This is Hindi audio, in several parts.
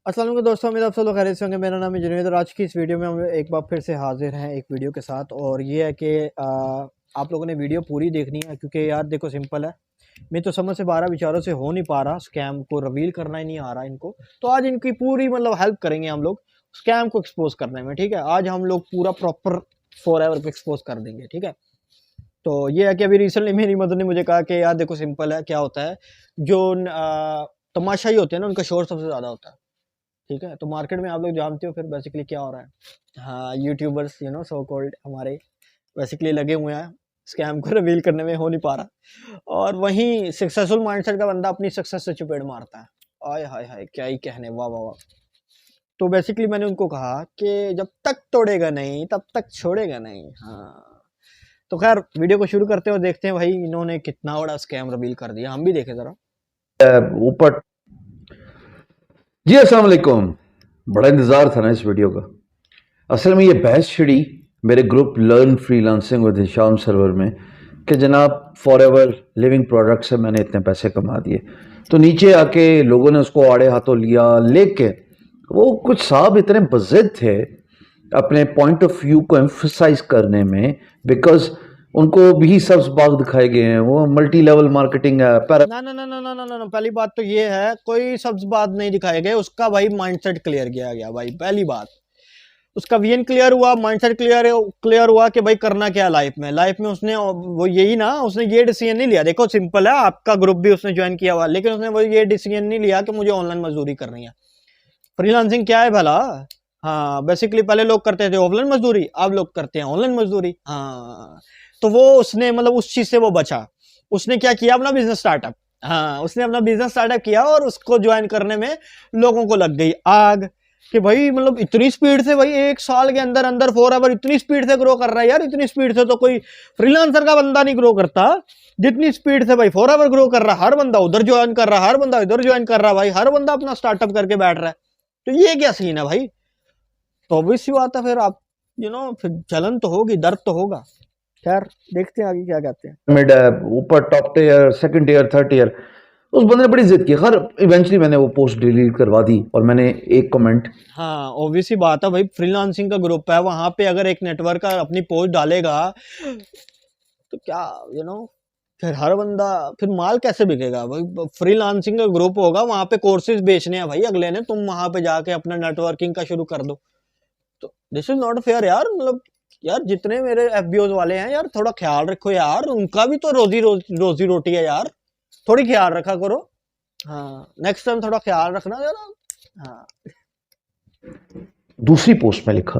अस्सलाम वालेकुम दोस्तों, उम्मीद आप सब लोग खैरियत से होंगे। मेरा नाम है जुनैद और आज की इस वीडियो में हम एक बार फिर से हाजिर हैं एक वीडियो के साथ। और ये है कि आप लोगों ने वीडियो पूरी देखनी है, क्योंकि यार देखो सिंपल है, मैं तो समझ से 12 विचारों से हो नहीं पा रहा, स्कैम को रिवील करना ही नहीं आ रहा इनको। तो आज इनकी पूरी मतलब हेल्प करेंगे हम लोग स्कैम को एक्सपोज करने में। ठीक है, आज हम लोग पूरा प्रॉपर फॉरएवर पे एक्सपोज कर देंगे। ठीक है, तो ये है कि अभी रिसेंटली मेरी मदर ने मुझे कहा कि यार देखो सिंपल है, क्या होता है जो तमाशाई होते हैं ना, उनका शोर सबसे ज़्यादा होता है। ठीक है, तो मार्केट में आप लोग जानते हो फिर बेसिकली क्या हो रहा है। हाँ, यूट्यूबर्स सो कॉल्ड हमारे बेसिकली लगे हुए हैं स्कैम को रिवील करने में, हो नहीं पा रहा। और वहीं सक्सेसफुल माइंडसेट का बंदा अपनी सक्सेस से चुपेड़ मारता है। आय हाय हाय, क्या ही कहने, वाह वाह वाह। तो बेसिकली मैंने उनको कहा कि जब तक तोड़ेगा नहीं तब तक छोड़ेगा नहीं। हाँ, तो खैर वीडियो को शुरू करते हैं और देखते हैं भाई इन्होंने कितना बड़ा स्कैम रिवील कर दिया। हम भी देखें जरा ऊपर। जी अस्सलाम वालेकुम। बड़ा इंतज़ार था ना इस वीडियो का। असल में ये बहस छिड़ी मेरे group learn freelancing with Hisham server में कि जनाब फॉरएवर लिविंग प्रोडक्ट से मैंने इतने पैसे कमा दिए। तो नीचे आके लोगों ने उसको आड़े हाथों लिया, लेकिन वो कुछ साहब इतने बज़िद थे अपने पॉइंट ऑफ व्यू को एम्फसाइज करने में, बिकॉज उनको भी सब्ज बाग दिखाए गए हैं। वो मल्टी लेवल मार्केटिंग है। ना ना ना ना ना ना ना, पहली बात तो ये है कोई सब्ज बात नहीं दिखाए गए, उसका भाई माइंडसेट क्लियर किया गया। भाई पहली बात उसका विजन क्लियर हुआ, माइंडसेट क्लियर हुआ कि भाई करना क्या लाइफ में उसने वो यही ना, उसने ये डिसीजन नहीं लिया। देखो सिंपल है, आपका ग्रुप भी उसने ज्वाइन किया हुआ, लेकिन उसने वो ये डिसीजन नहीं लिया कि मुझे ऑनलाइन मजदूरी करनी है। फ्रीलांसिंग क्या है भला? हाँ, बेसिकली पहले लोग करते थे ऑफलाइन मजदूरी, अब लोग करते हैं ऑनलाइन मजदूरी। हाँ, तो वो उसने मतलब उस चीज से वो बचा। उसने क्या किया, अपना बिजनेस स्टार्टअप। हाँ, उसने अपना बिजनेस स्टार्टअप किया और उसको ज्वाइन करने में लोगों को लग गई आग कि भाई मतलब इतनी स्पीड से, भाई 1 साल के अंदर अंदर फॉरएवर इतनी स्पीड से ग्रो कर रहा है यार। इतनी स्पीड से तो कोई फ्रीलांसर का बंदा नहीं ग्रो करता जितनी स्पीड से भाई फॉरएवर ग्रो कर रहा। हर बंदा उधर ज्वाइन कर रहा, हर बंदा इधर ज्वाइन कर रहा, भाई हर बंदा अपना स्टार्टअप करके बैठ रहा है। तो ये क्या सीन है भाई? तो ऑब्वियस सी बात है, फिर आप फिर जलन तो होगी, दर्द तो होगा। खैर देखते हैं आगे क्या कहते हैं। मिड है, ऊपर top tier, second tier, third tier. उस बंदे ने बड़ी जिद की। खैर इवेंचुअली मैंने वो पोस्ट डिलीट करवा दी और मैंने एक कमेंट। हाँ, ऑब्वियस सी बात है भाई, फ्रीलांसिंग का ग्रुप है, वहां पे अगर एक नेटवर्क का अपनी पोस्ट डालेगा तो क्या फिर हर बंदा, फिर माल कैसे बिकेगा भाई? फ्रीलांसिंग का ग्रुप होगा, वहां पे कोर्सेज बेचने हैं भाई अगले ने, तुम वहां पे जाके अपना नेटवर्किंग का शुरू कर दो। तो दिस इज नॉट फेयर यार। मतलब यार जितने मेरे एफबीओज वाले हैं यार, थोड़ा ख्याल रखो यार, उनका भी तो रोजी रोटी है यार, थोड़ी ख्याल रखा करो। हाँ, नेक्स्ट टाइम थोड़ा ख्याल रखना जरा। हाँ, दूसरी पोस्ट में लिखा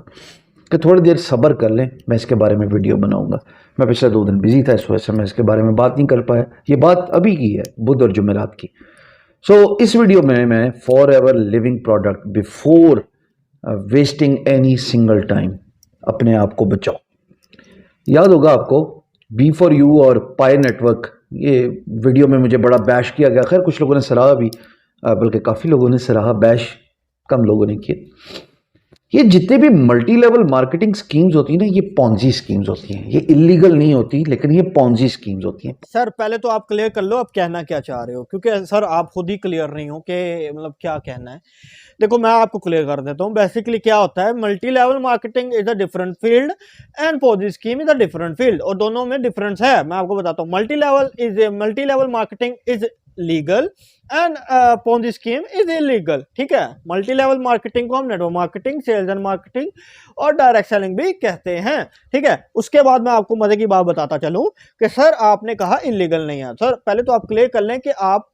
कि थोड़ी देर सब्र कर लें, मैं इसके बारे में वीडियो बनाऊंगा। मैं पिछले 2 दिन बिजी था, इस वजह से मैं इसके बारे में बात नहीं कर पाया। ये बात अभी की है, बुध और जुमेरात की। सो इस वीडियो में मैं for ever living product before wasting any single time, अपने आप को बचाओ। याद होगा आपको बी फॉर यू और पाई नेटवर्क, ये वीडियो में मुझे बड़ा बैश किया गया। खैर कुछ लोगों ने सराहा भी, बल्कि काफ़ी लोगों ने सराहा, बैश कम लोगों ने किया। ये जितने भी मल्टी लेवल मार्केटिंग स्कीम्स होती हैं ना, ये पॉन्जी स्कीम्स होती हैं। ये इलीगल नहीं होती, लेकिन ये पॉन्जी स्कीम्स होती हैं। सर पहले तो आप क्लियर कर लो आप कहना क्या चाह रहे हो, क्योंकि सर आप खुद ही क्लियर नहीं हो कि मतलब क्या कहना है। देखो मैं आपको क्लियर कर देता हूँ। बेसिकली क्या होता है, multi level marketing is a different field and Ponzi scheme is a different field, और दोनों में डिफरेंस है। मैं आपको बताता हूँ, multi level marketing is legal and Ponzi scheme is illegal. ठीक है, मल्टी लेवल मार्केटिंग को हम network marketing, sales and marketing और डायरेक्ट सेलिंग भी कहते हैं। ठीक है, उसके बाद मैं आपको मजे की बात बताता चलूं कि सर आपने कहा इलीगल नहीं है। सर पहले तो आप क्लियर कर लें कि आप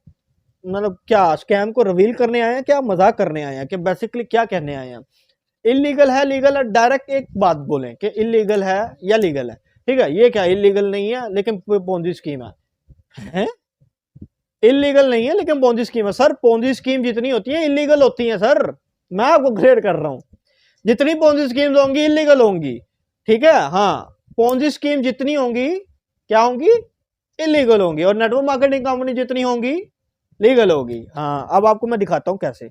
मतलब क्या स्कैम को रिवील करने आए हैं, क्या मजाक करने आए हैं, कि बेसिकली क्या कहने आए हैं? इलीगल है, लीगल है, डायरेक्ट एक बात बोलें कि इलीगल है या लीगल है। ठीक है, ये क्या इलीगल नहीं है लेकिन पोंजी स्कीम है? इलीगल नहीं है लेकिन पोंजी स्कीम है। सर पोंजी स्कीम जितनी होती है इलीगल होती है सर, मैं आपको क्लियर कर रहा हूं। जितनी पोंजी स्कीम्स होंगी इलीगल होंगी। ठीक है, हाँ, पोंजी स्कीम जितनी होंगी क्या होंगी? इलीगल होंगी। और नेटवर्क मार्केटिंग कंपनी जितनी होंगी लीगल होगी। हाँ, अब आपको मैं दिखाता हूं कैसे।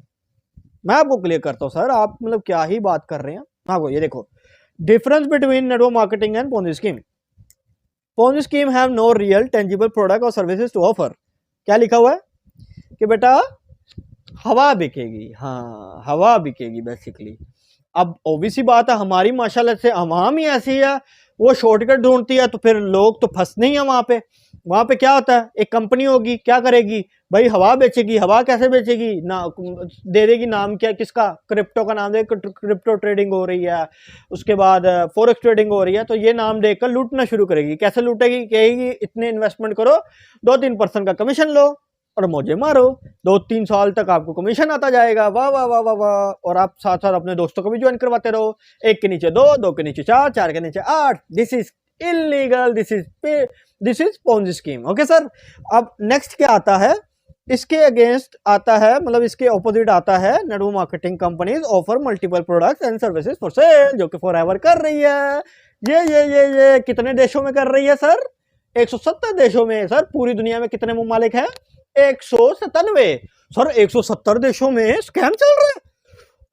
मैं आपको क्लियर करता हूं सर, आप मतलब क्या ही बात कर रहे हैं। आपको ये देखो, difference between network marketing and Ponzi scheme. Ponzi scheme have no real tangible product और सर्विसेज टू ऑफर। क्या लिखा हुआ है कि बेटा हवा बिकेगी, हाँ हवा बिकेगी बेसिकली। अब ओबीसी बात है, हमारी माशाल्लाह से आवाम ही ऐसी है, वो शॉर्टकट ढूंढती है, तो फिर लोग तो फंसने ही है वहां पे। वहां पे क्या होता है, एक कंपनी होगी, क्या करेगी भाई, हवा बेचेगी। हवा कैसे बेचेगी ना, दे देगी नाम क्या, किसका, क्रिप्टो का नाम दे, क्रिप्टो ट्रेडिंग हो रही है, उसके बाद फॉरेक्स ट्रेडिंग हो रही है, तो ये नाम देकर लूटना शुरू करेगी। कैसे लूटेगी, कहेगी इतने इन्वेस्टमेंट करो, 2-3% का कमीशन लो और मौजे मारो, 2-3 साल तक आपको कमीशन आता जाएगा, वाह वाह वाह वाह वाह। और आप साथ साथ अपने दोस्तों को भी ज्वाइन करवाते रहो, 1 के नीचे 2, 2 के नीचे 4, 4 के नीचे 8। This is illegal, this is Ponzi scheme. Okay sir. अब नेक्स्ट क्या आता है, इसके अगेंस्ट आता है, मतलब इसके ऑपोजिट आता है, network marketing companies offer multiple products and services for sale, जो कि फॉरएवर कर रही है। ये कितने देशों में कर रही है सर, 170 देशों में। सर पूरी दुनिया में कितने ममालिक हैं, 197। सर 170 देशों में स्कैम चल रहा है,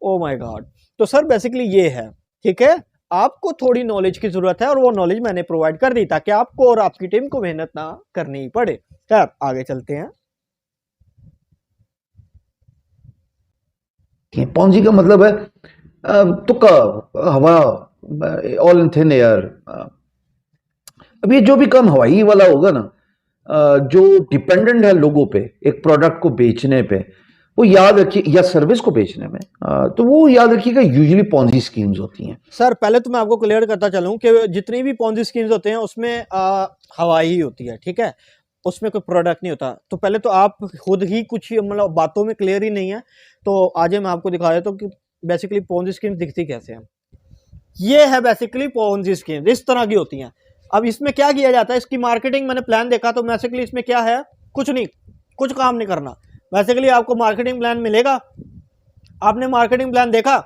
ओ माय गॉड। तो सर बेसिकली ये है, ठीक है। आपको थोड़ी नॉलेज की जरूरत है और वो नॉलेज मैंने प्रोवाइड कर दी ताकि आपको और आपकी टीम को मेहनत ना करनी पड़े। खैर आगे चलते हैं। पॉन्जी का मतलब है तुक्का, हवा, ऑल इन थिन एयर। अब ये जो भी काम हवाई वाला होगा ना, जो डिपेंडेंट है लोगों पे एक प्रोडक्ट को बेचने पे, वो याद रखिए, या सर्विस को बेचने में, तो वो याद रखिएगा यूजुअली पॉन्जी स्कीम्स होती हैं। सर पहले तो मैं आपको क्लियर करता चलूं कि जितनी भी पॉन्जी स्कीम्स होते हैं उसमें हवा ही होती है, ठीक है, उसमें कोई प्रोडक्ट नहीं होता। तो पहले तो आप खुद ही कुछ मतलब बातों में क्लियर ही नहीं है, तो आज मैं आपको दिखा देता हूँ कि बेसिकली पॉन्जी स्कीम दिखती कैसे है। ये है बेसिकली पॉन्जी स्कीम, इस तरह की होती हैं। अब इसमें क्या किया जाता है, इसकी मार्केटिंग मैंने प्लान देखा तो बेसिकली इसमें क्या है, कुछ नहीं, कुछ काम नहीं करना। बेसिकली आपको मार्केटिंग प्लान मिलेगा, आपने मार्केटिंग प्लान देखा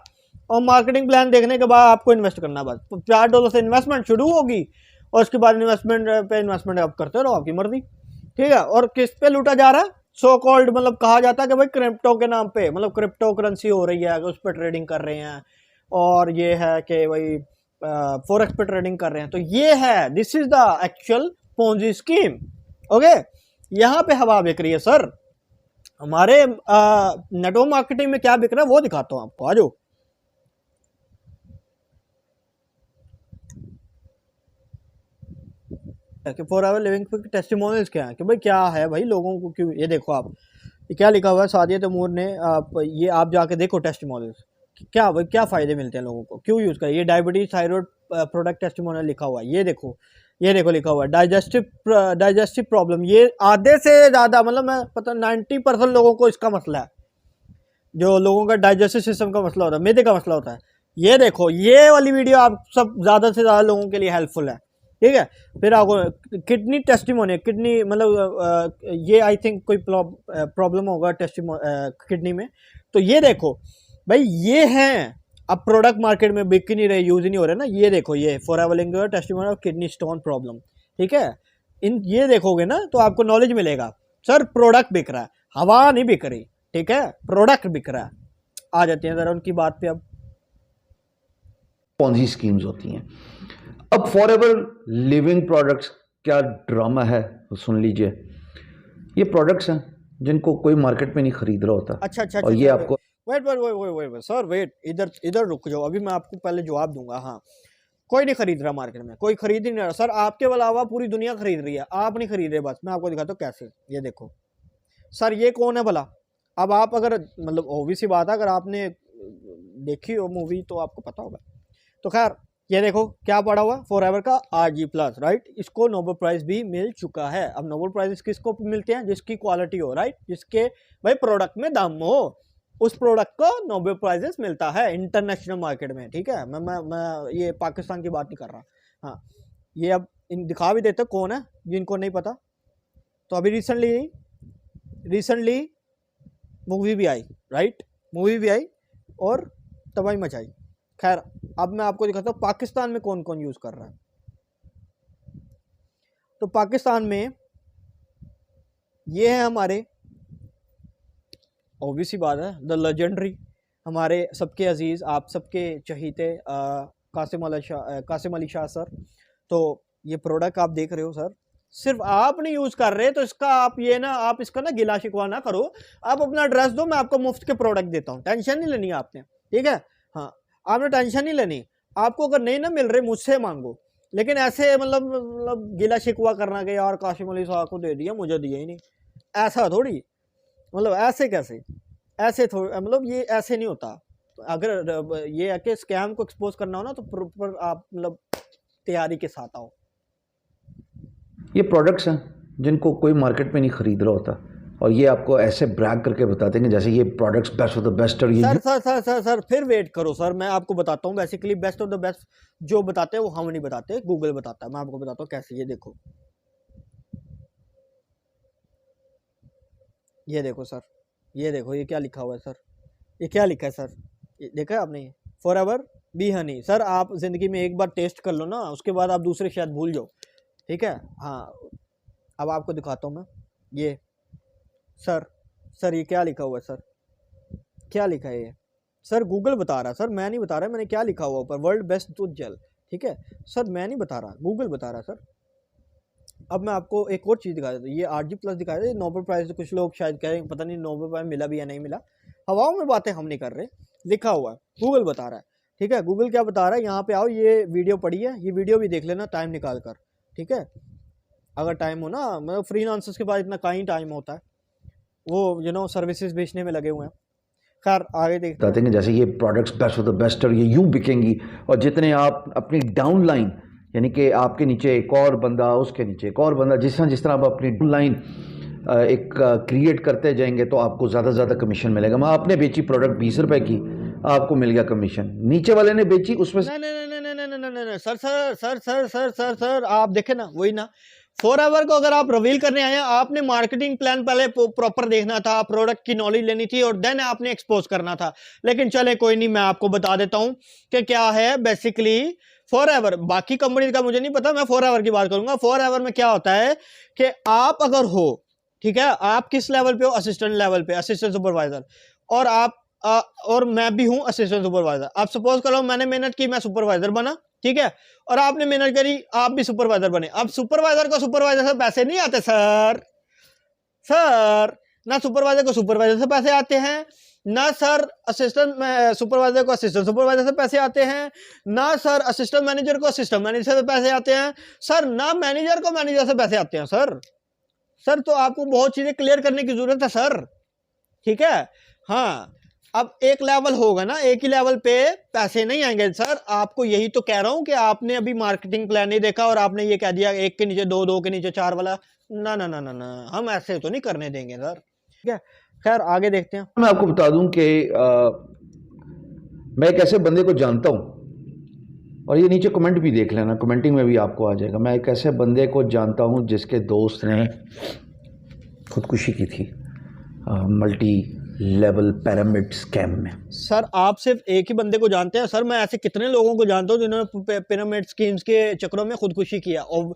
और मार्केटिंग प्लान देखने के बाद आपको इन्वेस्ट करना, बस $4 से इन्वेस्टमेंट शुरू होगी और उसके बाद इन्वेस्टमेंट आप करते रहो, आपकी मर्जी, ठीक है। और किस पे लूटा जा रहा है, सो कॉल्ड, मतलब कहा जाता है कि भाई क्रिप्टो के नाम पे, मतलब क्रिप्टो करेंसी हो रही है, उस पर ट्रेडिंग कर रहे हैं, और ये है कि भाई फॉरेक्स पे ट्रेडिंग कर रहे हैं। तो ये है, this is the actual Ponzi scheme. Okay, यहाँ पे हवा बिक रही है सर। हमारे नेटवर्क मार्केटिंग में क्या बिक रहा है वो दिखाता हूं आपको, आ जाओ। कि फॉर एवर लिविंग पे टेस्टिमोनियल्स क्या है, कि भाई क्या है भाई लोगों को क्यों, ये देखो आप, ये क्या लिखा हुआ है, सादिया तैमूर ने, ये आप जाके देखो टेस्टिमोनियल्स, क्या भाई क्या फ़ायदे मिलते हैं लोगों को, क्यों यूज़ करें। ये डायबिटीज थायराइड प्रोडक्ट टेस्टिमोनियल लिखा हुआ है, ये देखो लिखा हुआ है डाइजेस्टिव प्रॉब्लम। ये आधे से ज़्यादा, मतलब मैं पता 90% लोगों को इसका मसला है, जो लोगों का डाइजेस्टिव सिस्टम का मसला होता है, मैदे का मसला होता है। ये देखो, ये वाली वीडियो आप सब ज़्यादा से ज़्यादा लोगों के लिए हेल्पफुल है, ठीक है। फिर आपको किडनी टेस्टिमोनी, किडनी मतलब ये आई थिंक कोई प्रॉब्लम होगा किडनी में। तो ये देखो भाई, ये हैं, अब प्रोडक्ट मार्केट में बिक ही नहीं रहे, यूज ही नहीं हो रहे ना। ये देखो, ये forever living testimony of kidney stone problem, ठीक है। इन ये देखोगे ना तो आपको नॉलेज मिलेगा। सर प्रोडक्ट बिक रहा है, हवा नहीं बिक रही, ठीक है, प्रोडक्ट बिक रहा है। आ जाते हैं जरा उनकी बात पे। अब पॉन्जी स्कीम्स होती हैं। अब फॉरएवर लिविंग प्रोडक्ट्स क्या ड्रामा है, तो सुन लीजिए। ये प्रोडक्ट्स हैं जिनको कोई मार्केट में नहीं खरीद रहा होता। अच्छा, और ये आपको वेट सर, वेट, इधर इधर रुक जाओ, अभी मैं आपको पहले जवाब दूंगा। हाँ, कोई नहीं खरीद रहा मार्केट में, कोई खरीद ही नहीं रहा सर, आपके अलावा पूरी दुनिया खरीद रही है, आप नहीं खरीद रहे। बस मैं आपको दिखाता हूँ कैसे। ये देखो सर, ये कौन है भला। अब आप अगर, मतलब ऑब्वियस सी बात है, अगर आपने देखी हो मूवी तो आपको पता होगा। तो खैर, ये देखो क्या पड़ा हुआ, फॉरएवर का RG+, राइट। इसको नोबेल प्राइज भी मिल चुका है। अब नोबेल प्राइज किसको मिलते हैं, जिसकी क्वालिटी हो, राइट, जिसके भाई प्रोडक्ट में दम हो, उस प्रोडक्ट को नोबेल प्राइजेस मिलता है इंटरनेशनल मार्केट में, ठीक है। मैं ये पाकिस्तान की बात नहीं कर रहा। हाँ, ये अब इन दिखा भी देते कौन है जिनको नहीं पता। तो अभी रिसेंटली मूवी भी आई, राइट, मूवी भी आई और तबाही मचाई। खैर, अब मैं आपको दिखाता हूँ पाकिस्तान में कौन कौन यूज़ कर रहा है। तो पाकिस्तान में ये है हमारे, ऑब्वियसली बात है, द लेजेंडरी, हमारे सबके अजीज़, आप सबके चहीते कासिम अली शाह सर। तो ये प्रोडक्ट आप देख रहे हो सर, सिर्फ आप नहीं यूज कर रहे, तो इसका आप ये ना, आप इसका ना गिला शिकवा ना करो। आप अपना एड्रेस दो, मैं आपको मुफ्त के प्रोडक्ट देता हूँ, टेंशन नहीं लेनी आपने, ठीक है। हाँ, आपने टेंशन नहीं लेनी। आपको अगर नहीं ना मिल रहे, मुझसे मांगो। लेकिन ऐसे मतलब गिला शिकवा करना कि यार काशिम अली साहब को दे दिया, मुझे दिया ही नहीं, ऐसा थोड़ी, मतलब ऐसे कैसे, ऐसे थोड़ी, मतलब ये ऐसे नहीं होता। अगर ये है कि स्कैम को एक्सपोज करना हो ना, तो प्रॉपर आप मतलब तैयारी के साथ आओ। ये प्रोडक्ट्स हैं जिनको कोई मार्केट में नहीं खरीद रहा होता, और ये आपको ऐसे ब्रैग करके बताते हैं कि जैसे ये products best of the best. और ये सर फिर वेट करो सर, मैं आपको बताता हूँ। Basically best of the best जो बताते हैं वो हम नहीं बताते, गूगल बताता है। मैं आपको बताता हूँ कैसे। ये देखो, ये देखो सर, ये देखो, ये क्या लिखा हुआ है सर, ये क्या लिखा है सर, ये देखा है आपने, for ever be Honey. Sir आप जिंदगी में एक बार टेस्ट कर लो ना, उसके बाद आप दूसरे शायद भूल जाओ, ठीक है। हाँ, अब आपको दिखाता हूँ मैं। ये सर ये क्या लिखा हुआ है सर, क्या लिखा है ये? सर गूगल बता रहा है सर, मैं नहीं बता रहा। मैंने क्या लिखा हुआ ऊपर, वर्ल्ड बेस्ट दूध जेल, ठीक है सर, मैं नहीं बता रहा, गूगल बता रहा है सर। अब मैं आपको एक और चीज़ दिखा देता हूँ। ये RG+ दिखा देता है, नोबेल प्राइज। कुछ लोग शायद कह रहे हैं पता नहीं नोबेल प्राइज मिला भी या नहीं मिला, हवाओं में बातें हम नहीं कर रहे, लिखा हुआ है, गूगल बता रहा है, ठीक है। गूगल क्या बता रहा है, यहाँ पे आओ, ये वीडियो पड़ी है, ये वीडियो भी देख लेना टाइम निकाल कर, ठीक है। अगर टाइम हो ना, मतलब फ्रीलांसर्स के पास इतना कहीं टाइम होता है, वो सर्विसेज बेचने में लगे हुए हैं। खैर आगे देखते बताते हैं कि जैसे ये products best of the best और ये यूं बिकेंगी, और जितने आप अपनी डाउन लाइन, यानी कि आपके नीचे एक और बंदा, उसके नीचे एक और बंदा, जिस तरह आप अपनी डाउन लाइन एक क्रिएट करते जाएंगे तो आपको ज़्यादा से ज़्यादा कमीशन मिलेगा। मैं आपने बेची प्रोडक्ट 20 रुपए की, आपको मिल गया कमीशन। नीचे वाले ने बेची उसमें नहीं नहीं नहीं नहीं नहीं नहीं नहीं नहीं सर आप देखे ना, वही ना, फॉर एवर को अगर आप रिवील करने आए हैं, आपने मार्केटिंग प्लान पहले प्रॉपर देखना था, प्रोडक्ट की नॉलेज लेनी थी, और देन आपने एक्सपोज करना था। लेकिन चले कोई नहीं, मैं आपको बता देता हूं कि क्या है बेसिकली फॉर एवर। बाकी कंपनी का मुझे नहीं पता, मैं फॉर एवर की बात करूंगा। फॉर एवर में क्या होता है कि आप अगर हो, ठीक है, आप किस लेवल पे हो, असिस्टेंट लेवल पे, असिस्टेंट सुपरवाइजर, और आप और मैं भी हूं असिस्टेंट सुपरवाइजर। आप सपोज करो मैंने मेहनत की, मैं सुपरवाइजर बना, ठीक है, और आपने मेहनत करी, आप भी सुपरवाइजर बने। अब सुपरवाइजर को सुपरवाइजर से पैसे नहीं आते सर ना सुपरवाइजर को सुपरवाइजर से पैसे आते हैं, ना सर असिस्टेंट सुपरवाइजर को असिस्टेंट सुपरवाइजर से पैसे आते हैं, ना सर असिस्टेंट मैनेजर को असिस्टेंट मैनेजर से पैसे आते हैं, सर ना मैनेजर को मैनेजर से पैसे आते हैं सर। तो आपको बहुत चीजें क्लियर करने की जरूरत है सर, ठीक है। हाँ, अब एक लेवल होगा ना, एक ही लेवल पे पैसे नहीं आएंगे सर। आपको यही तो कह रहा हूं कि आपने अभी मार्केटिंग प्लान नहीं देखा और आपने ये कह दिया एक के नीचे दो, दो के नीचे चार वाला। ना ना ना ना ना, हम ऐसे तो नहीं करने देंगे सर, ठीक है। खैर आगे देखते हैं। मैं आपको बता दूं कि मैं एक ऐसे बंदे को जानता हूं, और ये नीचे कमेंट भी देख लेना, कमेंटिंग में भी आपको आ जाएगा। मैं एक ऐसे बंदे को जानता हूं जिसके दोस्त ने खुदकुशी की थी मल्टी लेवल पिरामिड स्कैम में। सर आप सिर्फ एक ही बंदे को जानते हैं सर, मैं ऐसे कितने लोगों को जानता हूं जिन्होंने पिरामिड स्कीम्स के चक्रों में खुदकुशी किया। अब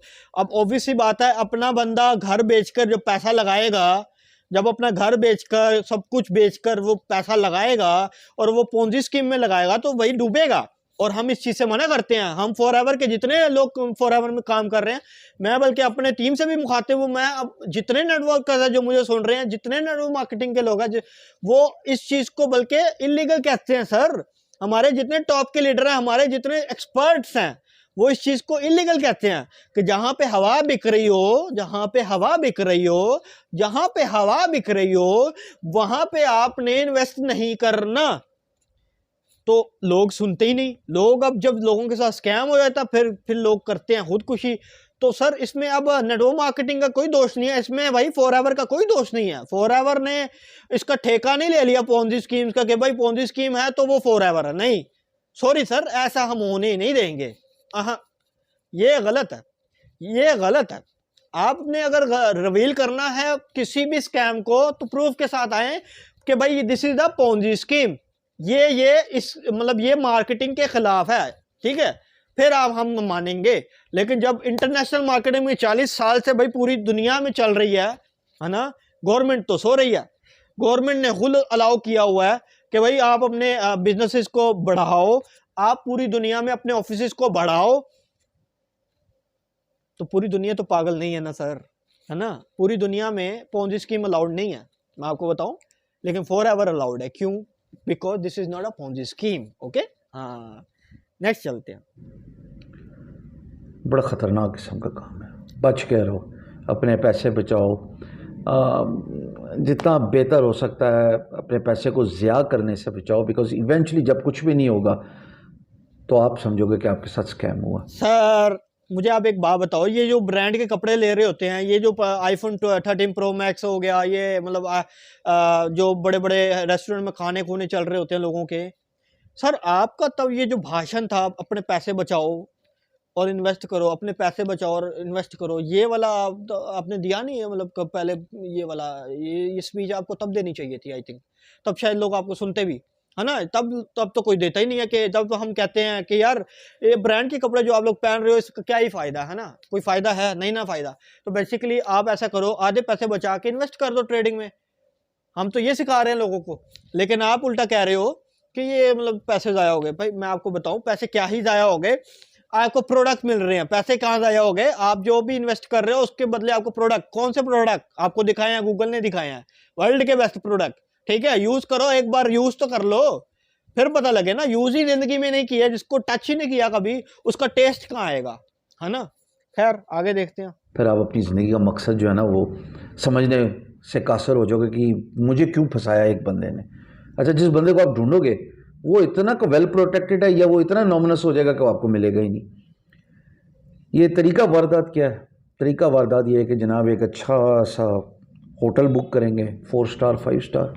ऑब्वियस सी बात है, अपना बंदा घर बेचकर जो पैसा लगाएगा, जब अपना घर बेचकर सब कुछ बेचकर वो पैसा लगाएगा और वो पोंजी स्कीम में लगाएगा, तो वही डूबेगा। और हम इस चीज से मना करते हैं। हम फॉर एवर के जितने लोग फॉर एवर में काम कर रहे हैं, मैं बल्कि अपने टीम से भी मुखातिब हूं, मैं अब जितने नेटवर्क है जो मुझे सुन रहे हैं, जितने नेटवर्क मार्केटिंग के लोग हैं, वो इस चीज को बल्कि इलीगल कहते हैं सर। हमारे जितने टॉप के लीडर हैं, हमारे जितने एक्सपर्ट्स हैं, वो इस चीज को इलीगल कहते हैं कि जहां पे हवा बिक रही हो, जहां पे हवा बिक रही हो, जहां पे हवा बिक रही हो, वहां पे आपने इन्वेस्ट नहीं करना। तो लोग सुनते ही नहीं। लोग अब जब लोगों के साथ स्कैम हो जाता फिर लोग करते हैं खुदकुशी। तो सर इसमें अब नेटवर्क मार्केटिंग का कोई दोष नहीं है, इसमें भाई फॉर एवर का कोई दोष नहीं है। फॉर एवर ने इसका ठेका नहीं ले लिया पोंजी स्कीम्स का कि भाई पोंजी स्कीम है तो वो फॉर एवर है। नहीं, सॉरी सर, ऐसा हम होने ही नहीं देंगे। ये गलत है, ये गलत है। आपने अगर रिवील करना है किसी भी स्कैम को तो प्रूफ के साथ आए कि भाई this is the Ponzi scheme, ये इस मतलब ये मार्केटिंग के खिलाफ है, ठीक है, फिर आप हम मानेंगे। लेकिन जब इंटरनेशनल मार्केटिंग में 40 साल से भाई पूरी दुनिया में चल रही है ना, गवर्नमेंट तो सो रही है। गवर्नमेंट ने खुद अलाउ किया हुआ है कि भाई आप अपने बिजनेसेस को बढ़ाओ, आप पूरी दुनिया में अपने ऑफिसेस को बढ़ाओ। तो पूरी दुनिया तो पागल नहीं है ना सर, है ना। पूरी दुनिया में पोंजी स्कीम अलाउड नहीं है, मैं आपको बताऊं, लेकिन फॉर एवर अलाउड है। क्यों? Because this is not a Ponzi scheme. Okay, हाँ, नेक्स्ट चलते हैं। बड़ा ख़तरनाक किस्म का काम है, बच के रहो, अपने पैसे बचाओ, जितना बेहतर हो सकता है अपने पैसे को ज़िया करने से बचाओ, बिकॉज इवेंचुअली जब कुछ भी नहीं होगा तो आप समझोगे कि आपके साथ स्कैम हुआ। सर मुझे आप एक बात बताओ, ये जो ब्रांड के कपड़े ले रहे होते हैं, ये जो आईफोन 13 प्रो मैक्स हो गया, ये मतलब जो बड़े बड़े रेस्टोरेंट में खाने खूने चल रहे होते हैं लोगों के, सर आपका तब ये जो भाषण था अपने पैसे बचाओ और इन्वेस्ट करो, अपने पैसे बचाओ और इन्वेस्ट करो, ये वाला आपने दिया नहीं है, मतलब पहले ये वाला ये स्पीच आपको तब देनी चाहिए थी, आई थिंक तब शायद लोग आपको सुनते भी, है ना। तब तो कोई देता ही नहीं है। कि जब तो हम कहते हैं कि यार ये ब्रांड के कपड़े जो आप लोग पहन रहे हो इसका क्या ही फायदा है ना, कोई फायदा है नहीं ना फायदा। तो बेसिकली आप ऐसा करो, आधे पैसे बचा के इन्वेस्ट कर दो ट्रेडिंग में, हम तो ये सिखा रहे हैं लोगों को, लेकिन आप उल्टा कह रहे हो कि ये मतलब पैसे ज़ाया हो गए। भाई मैं आपको बताऊं, पैसे क्या ही ज़ाया हो गए, आपको प्रोडक्ट मिल रहे हैं, पैसे कहाँ ज़ाया हो गए? आप जो भी इन्वेस्ट कर रहे हो उसके बदले आपको प्रोडक्ट, कौन से प्रोडक्ट आपको दिखाए हैं? गूगल ने दिखाए हैं, वर्ल्ड के बेस्ट प्रोडक्ट, ठीक है। यूज करो, एक बार यूज तो कर लो, फिर पता लगे ना। यूज ही जिंदगी में नहीं किया, जिसको टच ही नहीं किया कभी, उसका टेस्ट कहाँ आएगा, है ना। खैर आगे देखते हैं। फिर आप अपनी ज़िंदगी का मकसद जो है ना वो समझने से कासर हो जाओगे कि मुझे क्यों फंसाया एक बंदे ने। अच्छा, जिस बंदे को आप ढूंढोगे वो इतना वेल प्रोटेक्टेड है या वो इतना नॉमिनस हो जाएगा कि आपको मिलेगा ही नहीं। ये तरीका वारदात क्या है? तरीका वारदात ये है कि जनाब एक अच्छा सा होटल बुक करेंगे, 4 स्टार 5 स्टार,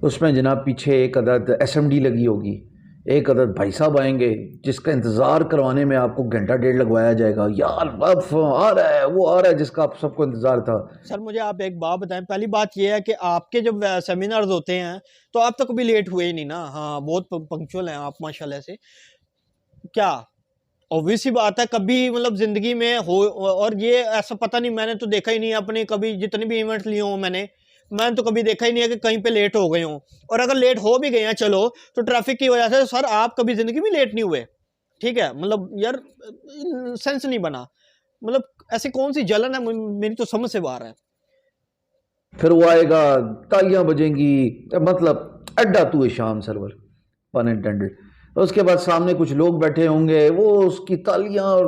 उसमें जनाब पीछे एक अदद SMD लगी होगी, एक अदद भाई साहब आएंगे जिसका इंतज़ार करवाने में आपको घंटा डेढ़ लगवाया जाएगा, यार अब आ रहा है, वो आ रहा है जिसका आप सबको इंतज़ार था। सर मुझे आप एक बात बताएं, पहली बात ये है कि आपके जब सेमिनार्स होते हैं तो आप तो कभी लेट हुए ही नहीं ना। हाँ, बहुत पंक्चुअल हैं आप माशाल्लाह से। क्या ऑब्वियस सी बात है, कभी मतलब जिंदगी में हो, और ये ऐसा पता नहीं, मैंने तो देखा ही नहीं अपने कभी जितने भी इवेंट्स लिए हों मैंने तो कभी देखा ही नहीं है कि कहीं पे लेट हो गए हों। और अगर लेट हो भी गए हैं चलो तो ट्रैफिक की वजह से, सर आप कभी जिंदगी में लेट नहीं हुए, ठीक है। मतलब यार सेंस नहीं बना, मतलब ऐसी कौन सी जलन है मेरी तो समझ से बाहर है। फिर वो आएगा, तालियां बजेंगी, मतलब अड्डा तू है शाम सरवर, पन इंटेंडेड। उसके बाद सामने कुछ लोग बैठे होंगे, वो उसकी तालियां और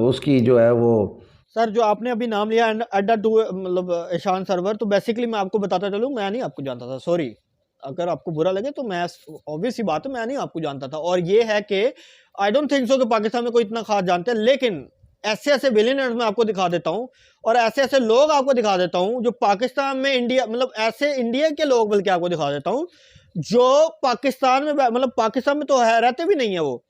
उसकी जो है वो। सर जो आपने अभी नाम लिया अड्डा टू, मतलब ईशान सरवर, तो बेसिकली मैं आपको बताता चलूँ, मैं नहीं आपको जानता था, सॉरी अगर आपको बुरा लगे तो। मैं ऑब्वियस सी बात है, मैं नहीं आपको जानता था। और ये है कि आई डोंट थिंक सो कि पाकिस्तान में कोई इतना खास जानते हैं, लेकिन ऐसे ऐसे बिलियनर्स मैं आपको दिखा देता हूँ और ऐसे ऐसे लोग आपको दिखा देता हूँ जो पाकिस्तान में, इंडिया मतलब ऐसे इंडिया के लोग बल्कि आपको दिखा देता हूँ जो पाकिस्तान में, मतलब पाकिस्तान में तो है, रहते भी नहीं है वो,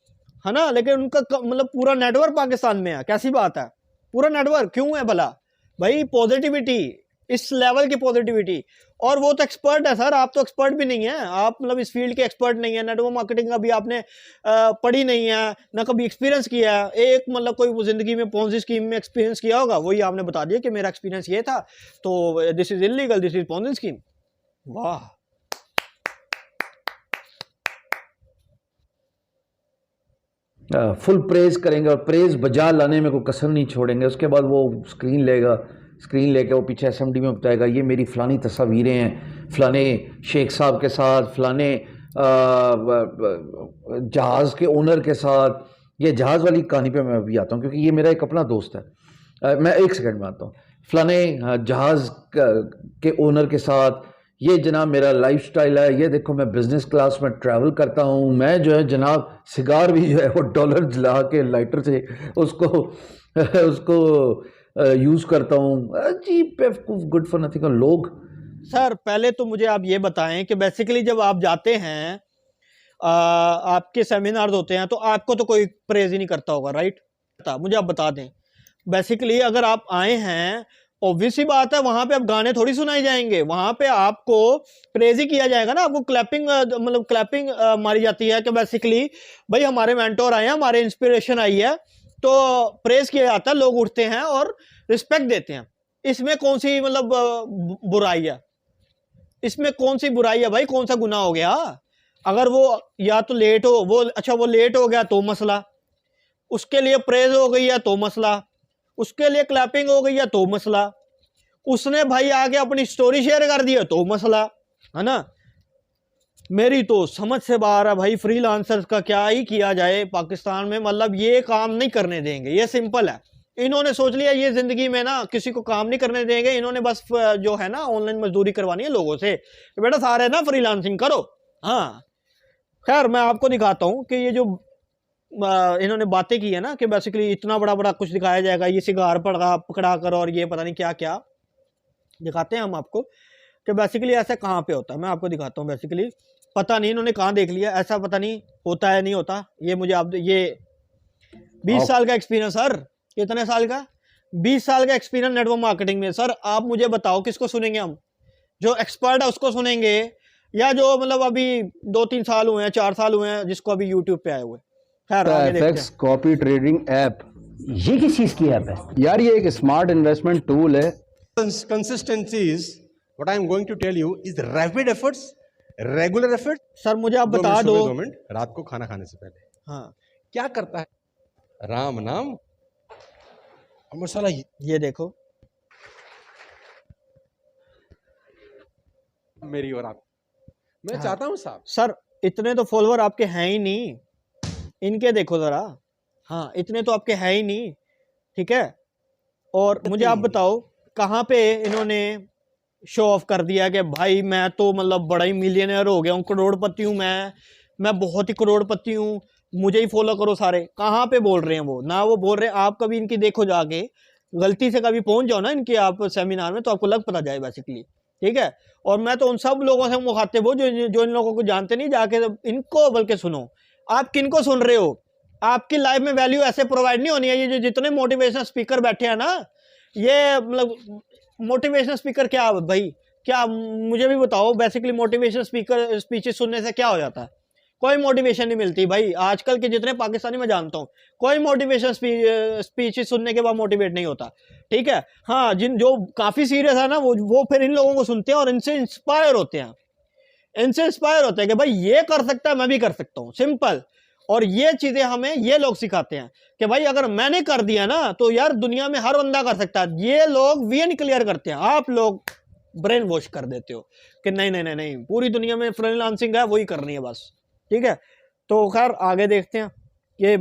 है ना, लेकिन उनका मतलब पूरा नेटवर्क पाकिस्तान में है। कैसी बात है, पूरा नेटवर्क क्यों है भला? भाई पॉजिटिविटी, इस लेवल की पॉजिटिविटी। और वो तो एक्सपर्ट है सर, आप तो एक्सपर्ट भी नहीं है, आप मतलब इस फील्ड के एक्सपर्ट नहीं है, नेटवर्क मार्केटिंग का भी आपने पढ़ी नहीं है ना, कभी एक्सपीरियंस किया है। एक मतलब कोई वो जिंदगी में पोंजी स्कीम में एक्सपीरियंस किया होगा, वही आपने बता दिया कि मेरा एक्सपीरियंस ये था, तो this is illegal, this is Ponzi scheme. वाह, फुल प्रेज करेंगे और प्रेज बजा लाने में कोई कसर नहीं छोड़ेंगे। उसके बाद वो स्क्रीन लेगा, स्क्रीन लेके वो पीछे SMD में बताएगा ये मेरी फ़लानी तस्वीरें हैं फ़लाने शेख साहब के साथ, फ़लाने जहाज़ के ओनर के साथ। ये जहाज़ वाली कहानी पे मैं अभी आता हूँ क्योंकि ये मेरा एक अपना दोस्त है। मैं एक सेकंड में आता हूँ। फ़लाने जहाज़ के ओनर के साथ, ये जनाब मेरा लाइफस्टाइल है, ये देखो मैं बिज़नेस क्लास में ट्रैवल करता हूँ, मैं जो है जनाब सिगार भी जो है वो डॉलर जला के लाइटर से उसको यूज़ करता हूँ। अजीब बेवकूफ़ गुड फॉर नथिंग लोग। सर पहले तो मुझे आप ये बताएं कि बेसिकली जब आप जाते हैं, आपके सेमिनार्स होते हैं, तो आपको तो कोई प्रेज ही नहीं करता होगा, राइट? मुझे आप बता दें, बेसिकली अगर आप आए हैं, ऑब्वियस ही बात है, वहां पे अब गाने थोड़ी सुनाए जाएंगे, वहां पे आपको प्रेज ही किया जाएगा ना, आपको क्लैपिंग, मतलब क्लैपिंग मारी जाती है कि बेसिकली भाई हमारे मेंटोर आए हैं, हमारे इंस्पिरेशन आई है, तो प्रेज किया जाता है, लोग उठते हैं और रिस्पेक्ट देते हैं। इसमें कौन सी मतलब बुराई है? इसमें कौन सी बुराई है भाई? कौन सा गुनाह हो गया? अगर वो या तो लेट हो, वो अच्छा वो लेट हो गया तो मसला, उसके लिए प्रेज हो गई है तो मसला, उसके लिए क्लैपिंग हो गई है तो मसला, उसने भाई आगे अपनी स्टोरी शेयर कर दी है तो मसला, है ना। मेरी तो समझ से बाहर है भाई, फ्रीलांसर्स का क्या ही किया जाए पाकिस्तान में, मतलब ये काम नहीं करने देंगे, ये सिंपल है। इन्होंने सोच लिया ये जिंदगी में ना किसी को काम नहीं करने देंगे, इन्होंने बस जो है ना ऑनलाइन मजदूरी करवानी है लोगों से, बेटा सारे ना फ्रीलांसिंग करो। हाँ खैर मैं आपको दिखाता हूँ कि ये जो इन्होंने बातें की है ना कि बेसिकली इतना बड़ा बड़ा कुछ दिखाया जाएगा, ये सिगार पकड़ा कर और ये पता नहीं क्या क्या दिखाते हैं हम आपको कि बेसिकली ऐसा कहाँ पे होता है। मैं आपको दिखाता हूँ। बेसिकली पता नहीं इन्होंने कहाँ देख लिया, ऐसा पता नहीं होता है नहीं होता। ये मुझे आप ये 20 साल का एक्सपीरियंस सर, कितने साल का, 20 साल का एक्सपीरियंस नेटवर्क मार्केटिंग में। सर आप मुझे बताओ किसको सुनेंगे हम, जो एक्सपर्ट है उसको सुनेंगे या जो मतलब अभी 2-3 साल हुए हैं 4 साल हुए हैं जिसको अभी यूट्यूब पे आए हुए। खैर आगे देखते हैं। कॉपी ट्रेडिंग ऐप, ये किस चीज की ऐप है? यार ये एक स्मार्ट इन्वेस्टमेंट टूल है। Consistency is what I am going to tell you is rapid efforts, regular effort। Sir मुझे आप बता दो 2 मिनट रात को खाना खाने से पहले हाँ क्या करता है, राम नाम और मसाला ये देखो मेरी और आप, मैं चाहता हूं साहब। सर इतने तो फॉलोअर आपके हैं ही नहीं, इनके देखो जरा। हाँ इतने तो आपके हैं ही नहीं, ठीक है। और मुझे आप बताओ कहाँ पे इन्होंने शो ऑफ कर दिया कि भाई मैं तो मतलब बड़ा ही मिलियनर हो गया हूँ, करोड़पति हूँ मैं बहुत ही करोड़पति हूँ, मुझे ही फॉलो करो सारे। कहाँ पे बोल रहे हैं वो ना, वो बोल रहे हैं। आप कभी इनकी देखो जाके, गलती से कभी पहुंच जाओ ना इनके आप सेमिनार में तो आपको लग पता जाए बेसिकली, ठीक है। और मैं तो उन सब लोगों से मुखातिब हूँ जो इन लोगों को जानते नहीं, जाके इनको बल्कि सुनो। आप किनको सुन रहे हो, आपकी लाइफ में वैल्यू ऐसे प्रोवाइड नहीं होनी है। ये जो जितने मोटिवेशनल स्पीकर बैठे हैं ना, ये मतलब मोटिवेशनल स्पीकर क्या है भाई, क्या मुझे भी बताओ। बेसिकली मोटिवेशनल स्पीकर स्पीचेस सुनने से क्या हो जाता है, कोई मोटिवेशन नहीं मिलती भाई। आजकल के जितने पाकिस्तानी मैं जानता हूँ, कोई मोटिवेशन स्पीचेस सुनने के बाद मोटिवेट नहीं होता, ठीक है। हाँ जो काफ़ी सीरियस है ना वो फिर इन लोगों को सुनते हैं और इनसे इंस्पायर होते हैं, कि भाई ये कर सकता है मैं भी कर सकता हूँ, सिंपल। और ये चीज़ें हमें ये लोग सिखाते हैं कि भाई अगर मैंने कर दिया ना तो यार दुनिया में हर बंदा कर सकता है। ये लोग विजन क्लियर करते हैं, आप लोग ब्रेन वॉश कर देते हो कि नहीं नहीं नहीं नहीं, पूरी दुनिया में फ्रीलांसिंग है वही करनी है बस, ठीक है। तो खैर आगे देखते हैं। ये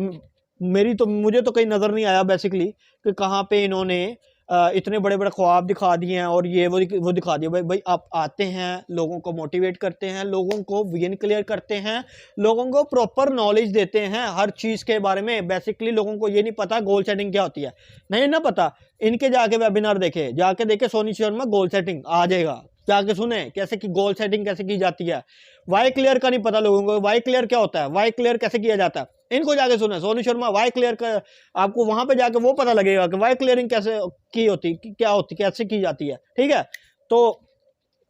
मुझे तो कहीं नज़र नहीं आया बेसिकली कि कहाँ पे इन्होंने इतने बड़े बड़े ख्वाब दिखा दिए हैं और ये वो दिखा दिया। भाई आप आते हैं, लोगों को मोटिवेट करते हैं, लोगों को विजन क्लियर करते हैं, लोगों को प्रॉपर नॉलेज देते हैं हर चीज़ के बारे में। बेसिकली लोगों को ये नहीं पता गोल सेटिंग क्या होती है, नहीं ना पता। इनके जाके वेबिनार देखे सोनी शर्मा गोल सेटिंग आ जाएगा, जाके सुने कैसे कि गोल सेटिंग कैसे की जाती है। वाई क्लियर का नहीं पता लोगों को, वाई क्लियर क्या होता है, वाई क्लियर कैसे किया जाता है, इनको जाके सुने सोनी शर्मा वाई क्लियर का। आपको वहां पे जाके वो पता लगेगा कि वाई क्लियरिंग कैसे की होती, क्या होती, कैसे की जाती है, ठीक है। तो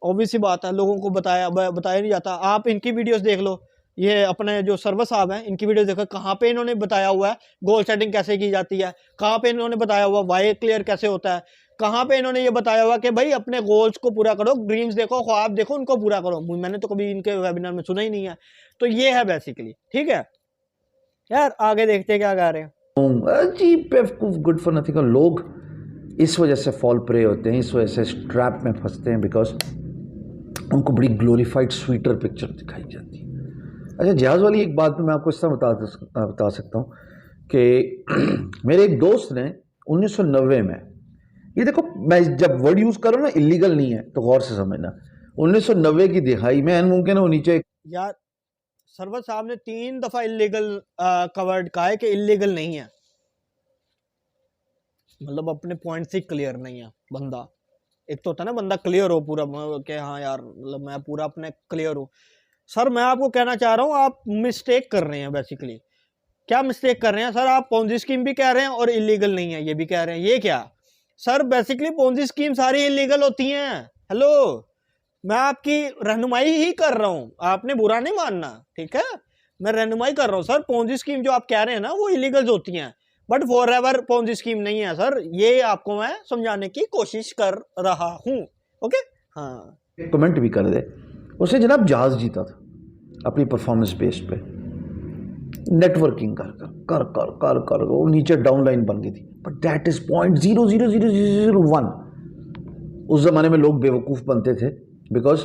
ऑब्वियस सी बात है, लोगों को बताया नहीं जाता। आप इनकी वीडियोस देख लो, ये अपने जो सर्वर साहब हैं इनकी वीडियो देखो, कहाँ पे इन्होंने बताया हुआ है गोल सेटिंग कैसे की जाती है, कहाँ पे इन्होंने बताया हुआ वाई क्लियर कैसे होता है, कहाँ पे इन्होंने ये बताया हुआ कि भाई अपने गोल्स को पूरा करो, ड्रीम्स देखो, ख्वाब देखो, उनको पूरा करो। मैंने तो कभी इनके वेबिनार में सुना ही नहीं है। तो ये है बेसिकली, ठीक है यार। आगे देखते हैं क्या कह रहे हैं। अजीब बेवकूफ गुड फॉर नथिंग का लोग इस वजह से फॉल प्रे होते हैं, इस वजह से ट्रैप में फंसते हैं, बिकॉज उनको बड़ी ग्लोरीफाइड स्वीटर पिक्चर दिखाई जाती है। अच्छा जहाज़ वाली एक बात मैं आपको इस तरह बता सकता हूँ कि मेरे एक दोस्त ने 1990 में, ये देखो मैं जब वर्ड यूज़ करूँ ना इलीगल नहीं है तो गौर से समझना, 1990 की दिहाई में मुमकिन है वो नीचे यार सर्वर साहब ने 3 दफा इलीगल कवर्ड कहा है कि इलीगल नहीं है, मतलब अपने पॉइंट से क्लियर नहीं है बंदा। एक तो होता है ना बंदा क्लियर हो पूरा कि हाँ यार मतलब मैं पूरा अपने क्लियर हूँ। सर मैं आपको कहना चाह रहा हूँ आप मिस्टेक कर रहे हैं। बेसिकली क्या मिस्टेक कर रहे हैं सर, आप पोंजी स्कीम भी कह रहे हैं और इलीगल नहीं है ये भी कह रहे हैं, ये क्या सर। बेसिकली पोंजी स्कीम सारी इलीगल होती हैं। हेलो मैं आपकी रहनुमाई ही कर रहा हूँ, आपने बुरा नहीं मानना, ठीक है। मैं रहनुमाई कर रहा हूँ सर। पोंजी स्कीम जो आप कह रहे हैं ना वो इलीगल होती हैं, but for ever Ponzi scheme नहीं है सर। ये आपको मैं समझाने की कोशिश कर रहा हूँ, ओके। हाँ कमेंट भी कर दे, उसने जनाब जहाज जीता था अपनी परफॉर्मेंस बेस पे। नेटवर्किंग कर कर कर कर कर कर वो नीचे डाउनलाइन बन गई थी, बट दैट इज 0.00001। उस जमाने में लोग बेवकूफ़ बनते थे बिकॉज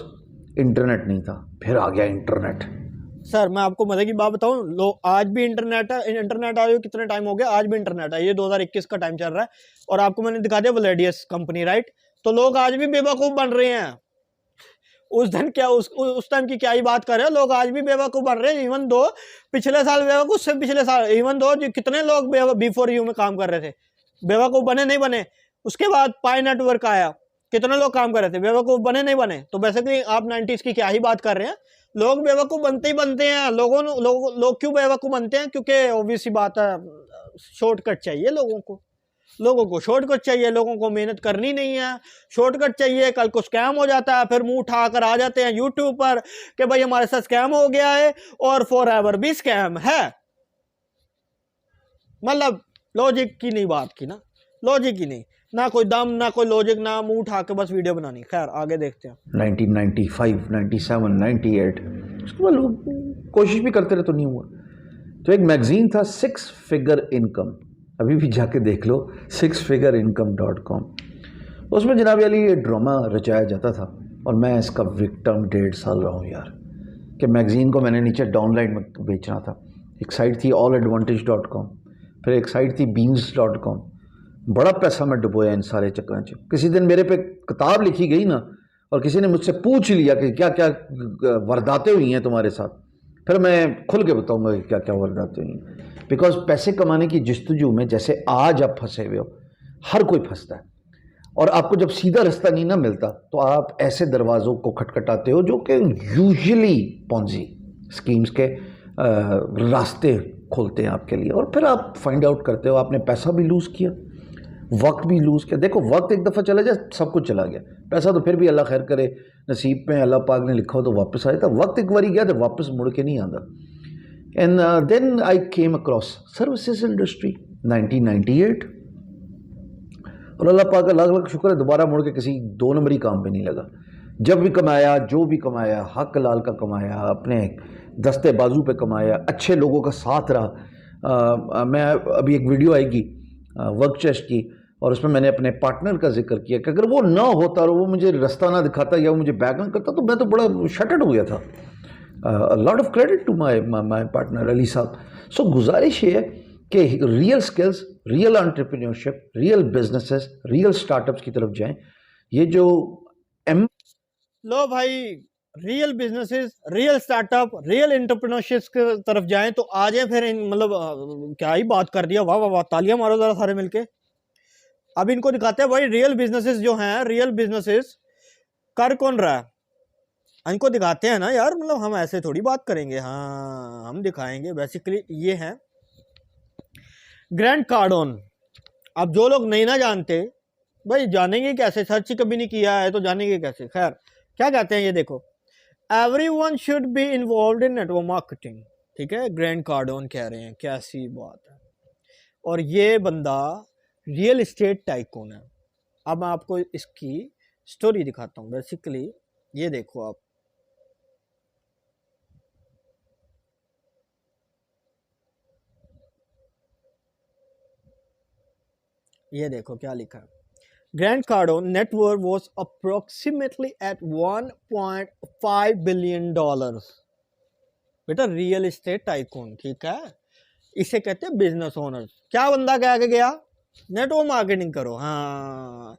इंटरनेट नहीं था, फिर आ गया इंटरनेट। सर मैं आपको मजे की बात बताऊं, लोग आज भी इंटरनेट है, इंटरनेट आए हुए कितने टाइम हो गया, आज भी इंटरनेट है, ये 2021 का टाइम चल रहा है और आपको मैंने दिखा दिया वलेडियस कंपनी, राइट। तो लोग आज भी बेवकूफ़ बन रहे हैं। उस दिन क्या उस टाइम की क्या ही बात कर रहे हो, लोग आज भी बेवकूफ़ बन रहे हैं। इवन दो पिछले साल बेवकूफ़, उससे पिछले साल इवन दो कितने लोग बिफोर यू में काम कर रहे थे, बेवकूफ़ बने नहीं बने। उसके बाद पाई नेटवर्क आया, कितने लोग काम कर रहे थे, बेवकूफ़ बने नहीं बने। तो बेसिकली आप 90s की क्या ही बात कर रहे हैं, लोग बेवकूफ़ बनते ही बनते हैं। लोग क्यों बेवकूफ़ बनते हैं, क्योंकि ऑब्वियसली बात है, शॉर्टकट चाहिए लोगों को शॉर्टकट चाहिए, लोगों को मेहनत करनी नहीं है, शॉर्टकट चाहिए। कल को स्कैम हो जाता है, फिर मुंह उठाकर आ जाते हैं यूट्यूब पर कि भाई हमारे साथ स्कैम हो गया है और फॉरएवर भी स्कैम है। मतलब लॉजिक की नहीं बात की ना, लॉजिक ही नहीं, ना कोई दम ना कोई लॉजिक, ना मुंह उठा के बस वीडियो बनानी। खैर आगे देखते हैं। 1995, 97, 98, उसके बाद लोग कोशिश भी करते रहे तो नहीं हुआ। तो एक मैगजीन था 6 फिगर इनकम, अभी भी जाके देख लो, 6figureincome.com। उसमें जनाब वाली ये ड्रामा रचाया जाता था और मैं इसका विक्टिम 1.5 साल रहा हूँ यार, कि मैगजीन को मैंने नीचे डाउनलाइन में बेचना था। एक साइट थी alladvantage.com, फिर एक साइट थी beans.com। बड़ा पैसा मैं डुबोया इन सारे चक्करों से। किसी दिन मेरे पे किताब लिखी गई ना और किसी ने मुझसे पूछ लिया कि क्या क्या वारदातें हुई हैं तुम्हारे साथ, फिर मैं खुल के बताऊंगा कि क्या क्या वारदातें हुई हैं। बिकॉज पैसे कमाने की जस्तजू में जैसे आज आप फंसे हुए हो, हर कोई फंसता है, और आपको जब सीधा रास्ता नहीं ना मिलता तो आप ऐसे दरवाज़ों को खटखटाते हो जो कि यूजुअली पॉन्जी स्कीम्स के रास्ते खोलते हैं आपके लिए, और फिर आप फाइंड आउट करते हो आपने पैसा भी लूज़ किया, वक्त भी लूज़ किया। देखो वक्त एक दफ़ा चला जाए सब कुछ चला गया, पैसा तो फिर भी अल्लाह खैर करे, नसीब में अल्लाह पाक ने लिखा हो तो वापस आया था। वक्त एक बारी गया तो वापस मुड़ के नहीं आता। And then I came across services industry 1998, और अल्लाह पाक का लाख लाख शुक्र है दोबारा मुड़ के किसी 2 नंबरी काम पे नहीं लगा। जब भी कमाया, जो भी कमाया, हक लाल का कमाया, अपने दस्ते बाजू पे कमाया, अच्छे लोगों का साथ रहा। मैं अभी एक वीडियो आएगी वर्क चेस्ट की, और उसमें मैंने अपने पार्टनर का जिक्र किया कि अगर वो ना होता और वो मुझे रास्ता ना दिखाता या वो मुझे बैक ना करता तो मैं तो बड़ा शटर्ड हो गया था। Lot of credit to my partner Ali साहब। सो गुजारिश ये है कि real skills, real entrepreneurship, real businesses, real startups की तरफ जाएं। ये जो लो भाई, real businesses, real startup, real entrepreneurship की तरफ जाएं तो आ जाए फिर मतलब क्या ही बात कर दिया, वाह वाह वाह, तालियां मारो जरा सारे मिलके। अब इनको दिखाते हैं भाई रियल बिजनेसेस जो हैं, रियल बिजनेसेस कर कौन रहा है, इनको दिखाते हैं ना यार। मतलब हम ऐसे थोड़ी बात करेंगे, हाँ हम दिखाएंगे। बेसिकली ये है ग्रैंड कार्डोन। अब जो लोग नहीं ना जानते भाई जानेंगे कैसे, सर्च ही कभी नहीं किया है तो जानेंगे कैसे। खैर क्या कहते हैं ये देखो, everyone should be involved in network marketing, ठीक है, ग्रैंड कार्डोन कह रहे हैं, कैसी बात है। और ये बंदा रियल एस्टेट टाइकून है। अब मैं आपको इसकी स्टोरी दिखाता हूँ। बेसिकली ये देखो आप, ये देखो क्या लिखा है। Grant Cardone net worth was approximately at 1.5 billion dollars। बेटा रियल एस्टेट टाइकून, ठीक है, इसे कहते हैं बिजनेस ओनर। क्या बंदा कह के गया, नेटवर्क मार्केटिंग करो। हाँ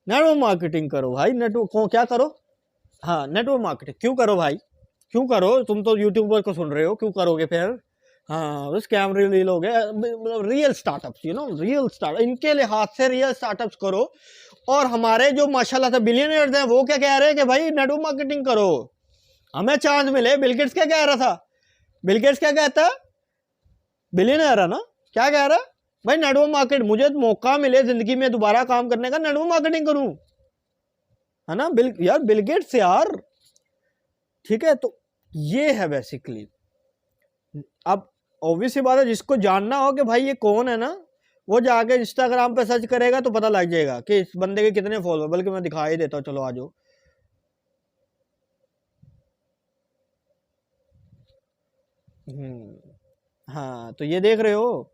नेटवर्क मार्केटिंग करो भाई, नेटवर्क को क्या करो, हाँ नेटवर्क मार्केटिंग क्यों करो भाई, क्यों करो, तुम तो यूट्यूबर को सुन रहे हो, क्यों करोगे फिर। हाँ बस कैम रिलील हो गया। मतलब real startups, you know, real start, इनके लिहाज से रियल स्टार्टअप्स करो। और हमारे जो माशाल्लाह से बिलियनियर्स हैं वो क्या कह रहे हैं कि भाई नेटवर्क मार्केटिंग करो, हमें चांस मिले। बिल गेट्स क्या कह रहा था, बिल गेट्स क्या कहता है, बिलियनियर है ना, क्या कह रहा है भाई, नेटवर्क मार्केट, मुझे मौका मिले जिंदगी में दोबारा काम करने का, नेटवर्क मार्केटिंग करूं, है ना। बिल गेट्स यार, ठीक है। तो ये है बेसिकली। अब ऑब्वियस बात है, जिसको जानना हो कि भाई ये कौन है ना, वो जाके इंस्टाग्राम पे सर्च करेगा तो पता लग जाएगा कि इस बंदे के कितने फॉलोअर। बल्कि मैं दिखा ही देता हूँ, चलो आ जाओ। हाँ, तो ये देख रहे हो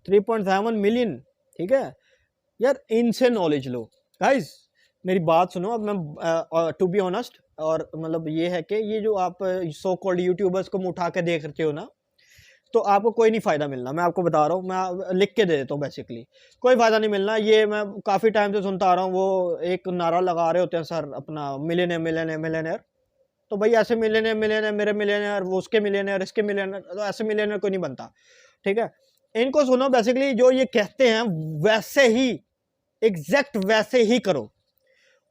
3.7 मिलियन, ठीक है यार, इनसे नॉलेज लो गाइस। मेरी बात सुनो, अब मैं टू बी ऑनेस्ट, और मतलब ये है कि ये जो आप सो कॉल्ड यूट्यूबर्स को उठा के देख रहे हो ना, तो आपको कोई नहीं फ़ायदा मिलना, मैं आपको बता रहा हूँ, मैं लिख के दे देता हूँ बेसिकली, कोई फ़ायदा नहीं मिलना। ये मैं काफ़ी टाइम से सुनता आ रहा हूँ, वो एक नारा लगा रहे होते हैं सर अपना, मिलियनेयर मिलियनेयर मिलियनेयर। तो भाई ऐसे मिलियनेयर मिलियनेयर, मेरे मिलियनेयर, वो उसके मिलियनेयर, इसके मिलियनेयर, तो ऐसे मिलियनेयर कोई नहीं बनता, ठीक है। इनको सुनो, बेसिकली जो ये कहते हैं वैसे ही, एग्जैक्ट वैसे ही करो।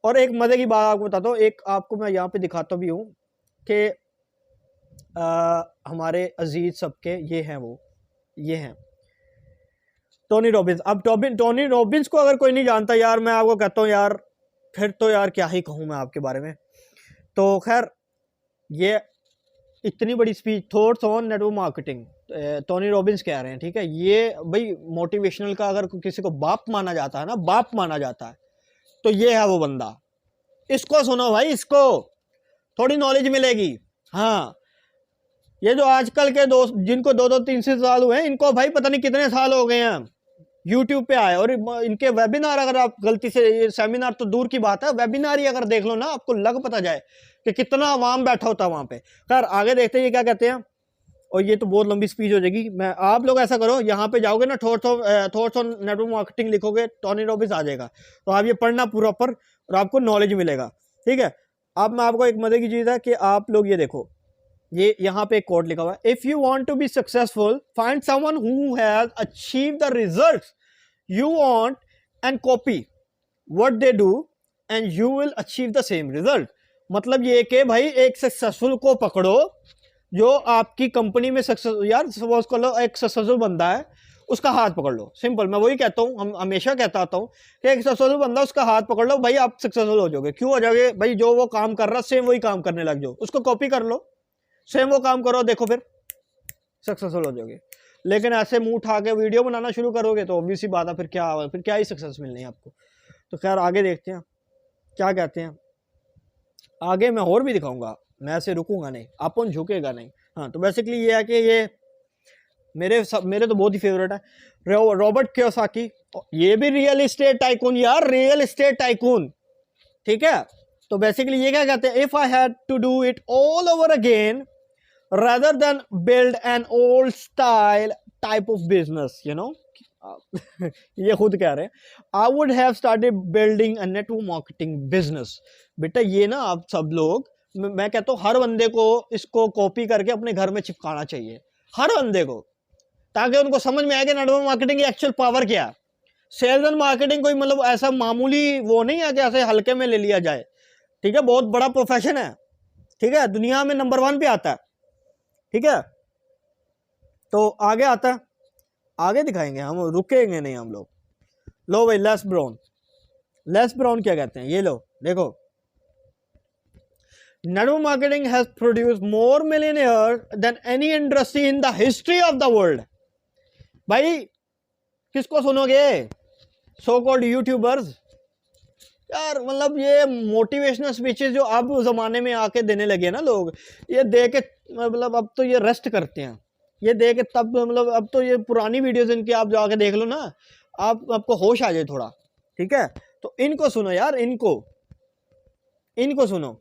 और एक मज़े की बात आपको बताता हूँ, एक आपको मैं यहाँ पे दिखाता भी हूँ कि हमारे अजीज सबके ये हैं, वो ये हैं टोनी रॉबिन्स। अब टोनी रॉबिन्स को अगर कोई नहीं जानता यार, मैं आपको कहता हूँ यार, फिर तो यार क्या ही कहूँ मैं आपके बारे में। तो खैर, ये इतनी बड़ी speech, thoughts on network marketing, Tony Robbins कह रहे हैं, ठीक है। ये भाई मोटिवेशनल का अगर किसी को बाप माना जाता है ना, बाप माना जाता है, तो ये है वो बंदा। इसको सुनो भाई, इसको थोड़ी नॉलेज मिलेगी। हाँ, ये जो आजकल के दोस्त जिनको 2-3 साल हुए हैं, इनको भाई पता नहीं कितने साल हो गए हैं यूट्यूब पे आए, और इनके वेबिनार अगर आप गलती से, ये सेमिनार तो दूर की बात है, वेबिनार ही अगर देख लो ना, आपको लग पता जाए कि कितना आवाम बैठा होता है वहां पे। खैर आगे देखते हैं ये क्या कहते हैं, और ये तो बहुत लंबी स्पीच हो जाएगी। मैं, आप लोग ऐसा करो, यहाँ पे जाओगे ना, थॉट्स ऑन नेटवर्क मार्केटिंग लिखोगे, टोनी रॉबिन्स आ जाएगा, तो आप ये पढ़ना पूरा पर, और आपको नॉलेज मिलेगा, ठीक है। अब मैं आपको एक मजे की चीज़ है कि आप लोग ये देखो, ये यहाँ पे एक कोट लिखा हुआ है, if you want to be successful find someone who has achieve the results you want and copy what they do and you will achieve the same result. मतलब ये कि भाई एक सक्सेसफुल को पकड़ो जो आपकी कंपनी में सक्सेस, यार सपोज कर लो एक सक्सेसफुल बंदा है, उसका हाथ पकड़ लो, सिंपल। मैं वही कहता हूँ, हम हमेशा कहता आता हूँ कि एक सक्सेसफुल बंदा, उसका हाथ पकड़ लो भाई, आप सक्सेसफुल हो जाओगे। क्यों हो जाओगे भाई? जो वो काम कर रहा है सेम वही काम करने लग जाओ, उसको कॉपी कर लो, सेम वो काम करो, देखो फिर सक्सेसफुल हो जाओगे। लेकिन ऐसे मुंह उठा के वीडियो बनाना शुरू करोगे तो ऑब्वियस सी बात है, फिर क्या ही सक्सेस मिलनी है आपको। तो खैर आगे देखते हैं क्या कहते हैं। आगे मैं और भी दिखाऊंगा, मैं ऐसे रुकूंगा नहीं, अपन झुकेगा नहीं। हाँ, तो बेसिकली ये है कि ये मेरे तो बहुत ही फेवरेट है, रॉबर्ट कियोसाकी। ये भी रियल एस्टेट टाइकून यार, रियल एस्टेट टाइकून, ठीक है। तो बेसिकली ये क्या कहते हैं, if I had to do it all over again rather than build an old style type of business, you know, ये खुद कह रहे हैं, I would have started building a network marketing business। बेटा ये ना आप सब लोग, मैं कहता हूँ हर बंदे को इसको कॉपी करके अपने घर में चिपकाना चाहिए, हर बंदे को, ताकि उनको समझ में आए कि नेटवर्क मार्केटिंग की एक्चुअल पावर क्या है। सेल्स एंड मार्केटिंग कोई मतलब ऐसा मामूली वो नहीं है कि ऐसे हल्के में ले लिया जाए, ठीक है। बहुत बड़ा प्रोफेशन है, ठीक है, दुनिया में नंबर 1 पे आता है, ठीक है। तो आगे आता है, आगे दिखाएंगे हम, रुकेंगे नहीं हम लोग। लो भाई, लेस ब्राउन क्या कहते हैं, ये लो देखो, network marketing has produced more millionaire than any industry in the history of the world. भाई किसको सुनोगे? सो कॉल्ड यूट्यूबर्स यार। मतलब ये मोटिवेशनल स्पीचेस जो अब ज़माने में आके देने लगे ना लोग, ये दे के मतलब अब तो ये रेस्ट करते हैं, ये दे के तब मतलब अब तो ये पुरानी वीडियोस इनकी आप जाके देख लो ना, आपको होश आ जाए थोड़ा, ठीक है। तो इनको सुनो यार, इनको सुनो।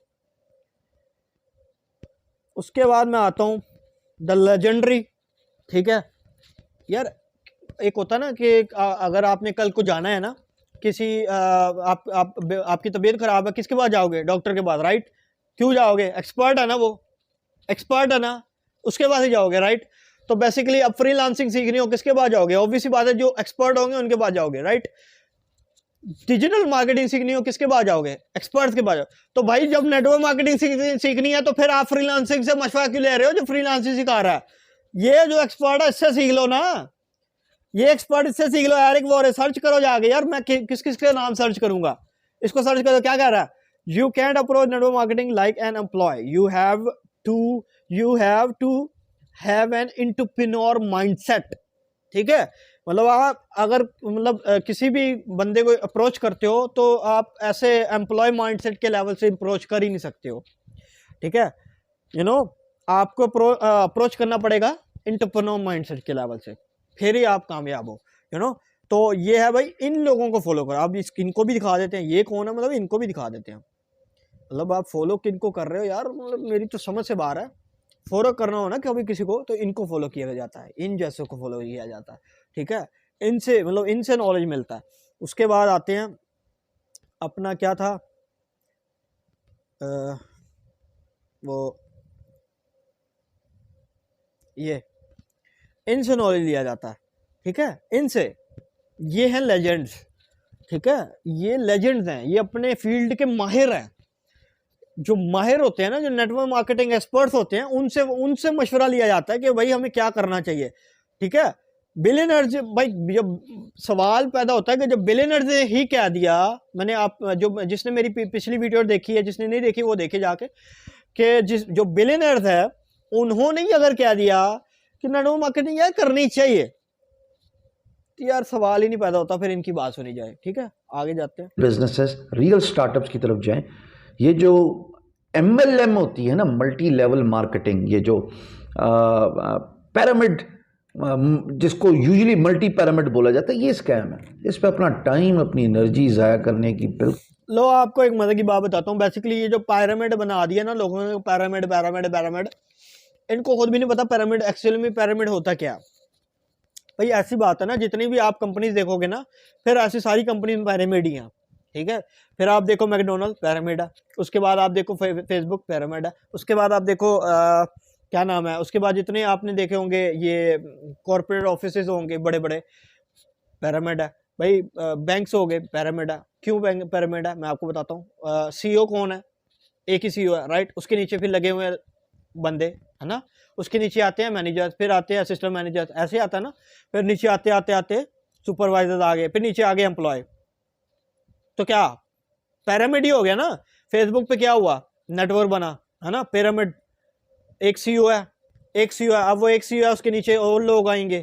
उसके बाद मैं आता हूँ द लेजेंडरी, ठीक है यार। एक होता ना कि अगर आपने कल को जाना है ना किसी आपकी तबीयत खराब है, किसके पास जाओगे? डॉक्टर के पास, राइट? क्यों जाओगे? एक्सपर्ट है ना, वो एक्सपर्ट है ना, उसके पास ही जाओगे, राइट? तो बेसिकली अब फ्रीलांसिंग सीखनी हो किसके पास जाओगे? ऑब्वियसली बात है, जो एक्सपर्ट होंगे उनके पास जाओगे, राइट? डिजिटल मार्केटिंग सीखनी हो किसके पास जाओगे? एक्सपर्ट्स के पास जाओ। तो भाई जब नेटवर्क मार्केटिंग सीखनी है तो फिर आप फ्रीलांसिंग से मशवरा क्यों ले रहे हो? जो फ्रीलांसिंग सिखा रहा है, ये जो एक्सपर्ट है इससे सीख लो ना, ये एक्सपर्ट इससे सीख लो यार। एक वो रिसर्च करो जाके यार, मैं किस किस के नाम सर्च करूंगा, इसको सर्च करो। क्या कह रहा है? You can't approach network marketing like an employ, you have to have an entrepreneur mindset, ठीक है। मतलब आप अगर मतलब किसी भी बंदे को अप्रोच करते हो तो आप ऐसे एम्प्लॉय माइंडसेट के लेवल से अप्रोच कर ही नहीं सकते हो, ठीक है। यू नो, आपको अप्रोच करना पड़ेगा एंटरप्रेन्योर माइंडसेट के लेवल से, फिर ही आप कामयाब हो, यू नो। तो ये है भाई, इन लोगों को फॉलो करो। आप इनको भी दिखा देते हैं, ये कौन है, मतलब इनको भी दिखा देते हैं। मतलब आप फॉलो किनको कर रहे हो यार, मतलब मेरी तो समझ से बाहर है। फॉलो करना हो ना कभी किसी को, तो इनको फॉलो किया जाता है, इन जैसों को फॉलो किया जाता है, ठीक है। इनसे मतलब इनसे नॉलेज मिलता है। उसके बाद आते हैं अपना क्या था, वो ये इनसे नॉलेज लिया जाता है, ठीक है। इनसे, ये हैं लेजेंड्स, ठीक है। ये लेजेंड्स हैं, ये अपने फील्ड के माहिर हैं। जो माहिर होते हैं ना, जो नेटवर्क मार्केटिंग एक्सपर्ट्स होते हैं, उनसे मशवरा लिया जाता है कि भाई हमें क्या करना चाहिए, ठीक है। बिलियनर्स, भाई जब सवाल पैदा होता है कि जब बिलियनर्स ने ही कह दिया, मैंने आप जो जिसने मेरी पिछली वीडियो देखी है, जिसने नहीं देखी वो देखे जाके, कि जो बिलियनर्स है उन्होंने ही अगर कह दिया कि नेटवर्क मार्केटिंग यार करनी चाहिए, तो यार सवाल ही नहीं पैदा होता फिर इनकी बात सुनी जाए, ठीक है। आगे जाते हैं। बिजनेसेस, रियल स्टार्टअप्स की तरफ जाएं। ये जो MLM होती है ना, मल्टी लेवल मार्केटिंग, ये जो पिरामिड, जिसको यूजुअली मल्टी पिरामिड बोला जाता है, ये स्कैम है। इस पे अपना टाइम, अपनी एनर्जी ज़ाया करने की बिल्कुल। लो आपको एक मजे की बात बताता हूँ। बेसिकली ये जो पिरामिड बना दिया ना लोगों ने, पिरामिड पिरामिड पिरामिड, इनको खुद भी नहीं पता पिरामिड एक्चुअली में पिरामिड होता क्या। भाई ऐसी बात है ना, जितनी भी आप कंपनीज देखोगे ना, फिर ऐसी सारी कंपनीज पिरामिड ही हैं, ठीक है। फिर आप देखो मैकडोनल्ड पिरामिड है, उसके बाद आप देखो फेसबुक पिरामिड है, उसके बाद आप देखो क्या नाम है, उसके बाद जितने आपने देखे होंगे ये कॉर्पोरेट ऑफिसेज होंगे बड़े बड़े, पिरामिड है भाई। बैंक्स हो गए, पिरामिड है। क्यों बैंक पिरामिड है, मैं आपको बताता हूँ। CEO कौन है, एक ही CEO है, राइट। उसके नीचे फिर लगे हुए बंदे, है ना। उसके नीचे आते हैं मैनेजर, फिर आते हैं असिस्टेंट मैनेजर, ऐसे आता है ना। फिर नीचे आते आते आते सुपरवाइजर आ गए, फिर नीचे आ गए एम्प्लॉय। तो क्या पिरामिड ही हो गया ना। फेसबुक पे क्या हुआ, नेटवर्क बना, है ना, पिरामिड। एक CEO है, एक CEO है, अब वो एक CEO है, उसके नीचे और लोग आएंगे,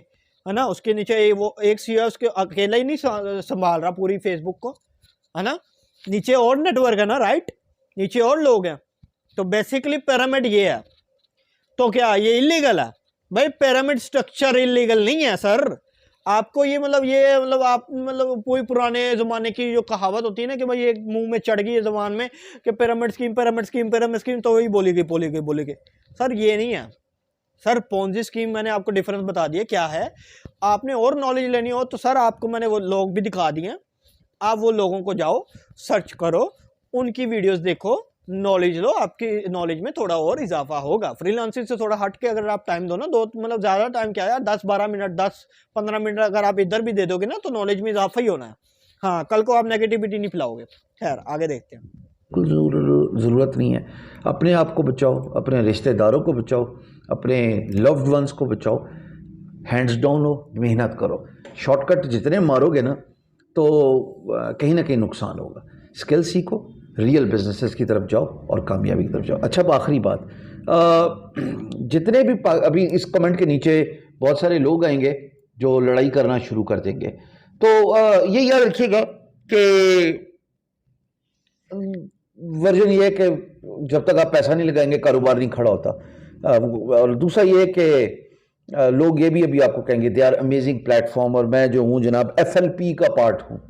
है ना। उसके नीचे वो एक CEO है, उसके अकेला ही नहीं संभाल रहा पूरी फेसबुक को, है ना। नीचे और नेटवर्क है ना, राइट, नीचे और लोग हैं। तो बेसिकली पिरामिड ये है। तो क्या ये इलीगल है? भाई पिरामिड स्ट्रक्चर इलीगल नहीं है सर। आपको ये मतलब आप मतलब कोई पुराने ज़माने की जो कहावत होती है ना कि भाई एक मुंह में चढ़ गई है ज़बान में कि pyramid scheme pyramid scheme pyramid scheme, तो वही बोलेगी सर, ये नहीं है सर। पोंजी स्कीम मैंने आपको डिफरेंस बता दिया क्या है। आपने और नॉलेज लेनी हो तो सर आपको मैंने वो लोग भी दिखा दिए, आप वो लोगों को जाओ सर्च करो, उनकी वीडियोस देखो, नॉलेज लो, आपकी नॉलेज में थोड़ा और इजाफा होगा। फ्रीलांसिंग से थोड़ा हट के अगर आप टाइम दो ना, दो मतलब ज़्यादा टाइम क्या है, 10-12 मिनट 10-15 मिनट अगर आप इधर भी दे दोगे ना, तो नॉलेज में इजाफा ही होना है। हाँ, कल को आप नेगेटिविटी नहीं फैलाओगे। खैर आगे देखते हैं। ज़रूरत नहीं है। अपने आप को बचाओ, अपने रिश्तेदारों को बचाओ, अपने लव्ड वंस को बचाओ। हैंड्स डाउन हो, मेहनत करो। शॉर्टकट जितने मारोगे ना, तो कहीं ना कहीं नुकसान होगा। स्किल सीखो, रियल बिजनेसेस की तरफ जाओ और कामयाबी की तरफ जाओ। अच्छा, अब आखिरी बात, जितने भी अभी इस कमेंट के नीचे बहुत सारे लोग आएंगे जो लड़ाई करना शुरू कर देंगे, तो ये याद रखिएगा कि वर्जन ये है कि जब तक आप पैसा नहीं लगाएंगे कारोबार नहीं खड़ा होता। और दूसरा ये है कि लोग ये भी अभी आपको कहेंगे दे आर अमेजिंग प्लेटफॉर्म, और मैं जो हूँ जनाब FLP का पार्ट हूँ,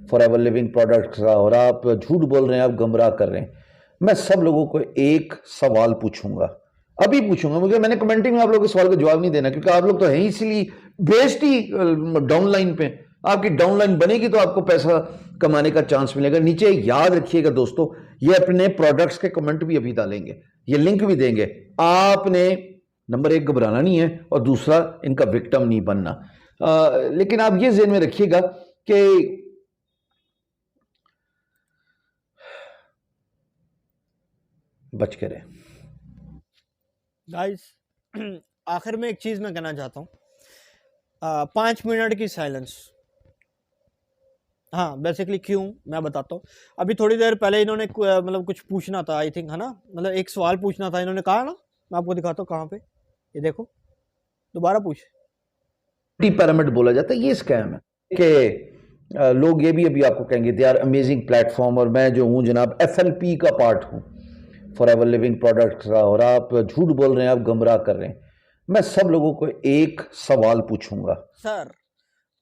फॉरएवर लिविंग प्रोडक्ट्स का, और आप झूठ बोल रहे हैं, आप गुमराह कर रहे हैं। मैं सब लोगों को एक सवाल पूछूंगा, अभी पूछूंगा, मुझे मैंने कमेंटिंग में आप लोगों के सवाल का जवाब नहीं देना, क्योंकि आप लोग तो हैं इसीलिए बेस्ड ही डाउनलाइन पे। आपकी डाउनलाइन बनेगी तो आपको पैसा कमाने का चांस मिलेगा। नीचे याद रखिएगा दोस्तों, ये अपने प्रोडक्ट्स के कमेंट भी अभी डालेंगे, ये लिंक भी देंगे। आपने नंबर 1 घबराना नहीं है, और दूसरा इनका विक्टिम नहीं बनना। लेकिन आप ये ज़हन में रखिएगा कि बच के रहे। गाइस आखिर में एक चीज़ मैं कहना चाहता हूँ, 5 मिनट की साइलेंस। हाँ, बेसिकली क्यों मैं बताता हूँ। अभी थोड़ी देर पहले इन्होंने मतलब कुछ पूछना था, आई थिंक, है ना, मतलब एक सवाल पूछना था, इन्होंने कहा ना, मैं आपको दिखाता हूँ कहाँ पे, ये देखो, दोबारा पूछ। पिरामिड बोला जाता है, ये स्कैम है कि लोग ये भी अभी आपको कहेंगे दे आर अमेजिंग प्लेटफॉर्म, और मैं जो हूँ जनाब FLP का पार्ट हूँ, फॉरएवर लिविंग प्रोडक्ट्स का, और आप झूठ बोल रहे हैं, आप गुमराह कर रहे हैं। मैं सब लोगों को एक सवाल पूछूंगा। सर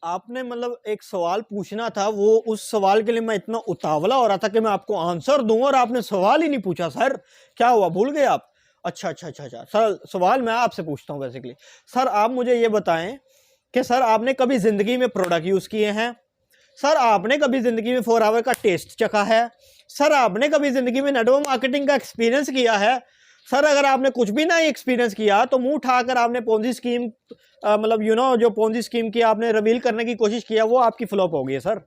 आपने मतलब एक सवाल पूछना था, वो उस सवाल के लिए मैं इतना उतावला हो रहा था कि मैं आपको आंसर दूं और आपने सवाल ही नहीं पूछा। सर क्या हुआ, भूल गए आप? अच्छा अच्छा अच्छा अच्छा सर, सवाल मैं आपसे पूछता हूं बेसिकली। सर आप मुझे ये बताएं कि सर आपने कभी जिंदगी में प्रोडक्ट यूज किए हैं? सर आपने कभी जिंदगी में 4 आवर का टेस्ट चखा है? सर आपने कभी जिंदगी में नेटवर्क मार्केटिंग का एक्सपीरियंस किया है? सर अगर आपने कुछ भी नहीं एक्सपीरियंस किया तो मुंह उठाकर आपने पोंजी स्कीम मतलब जो पोंजी स्कीम की आपने रिवील करने की कोशिश किया वो आपकी फ्लॉप हो गई है सर।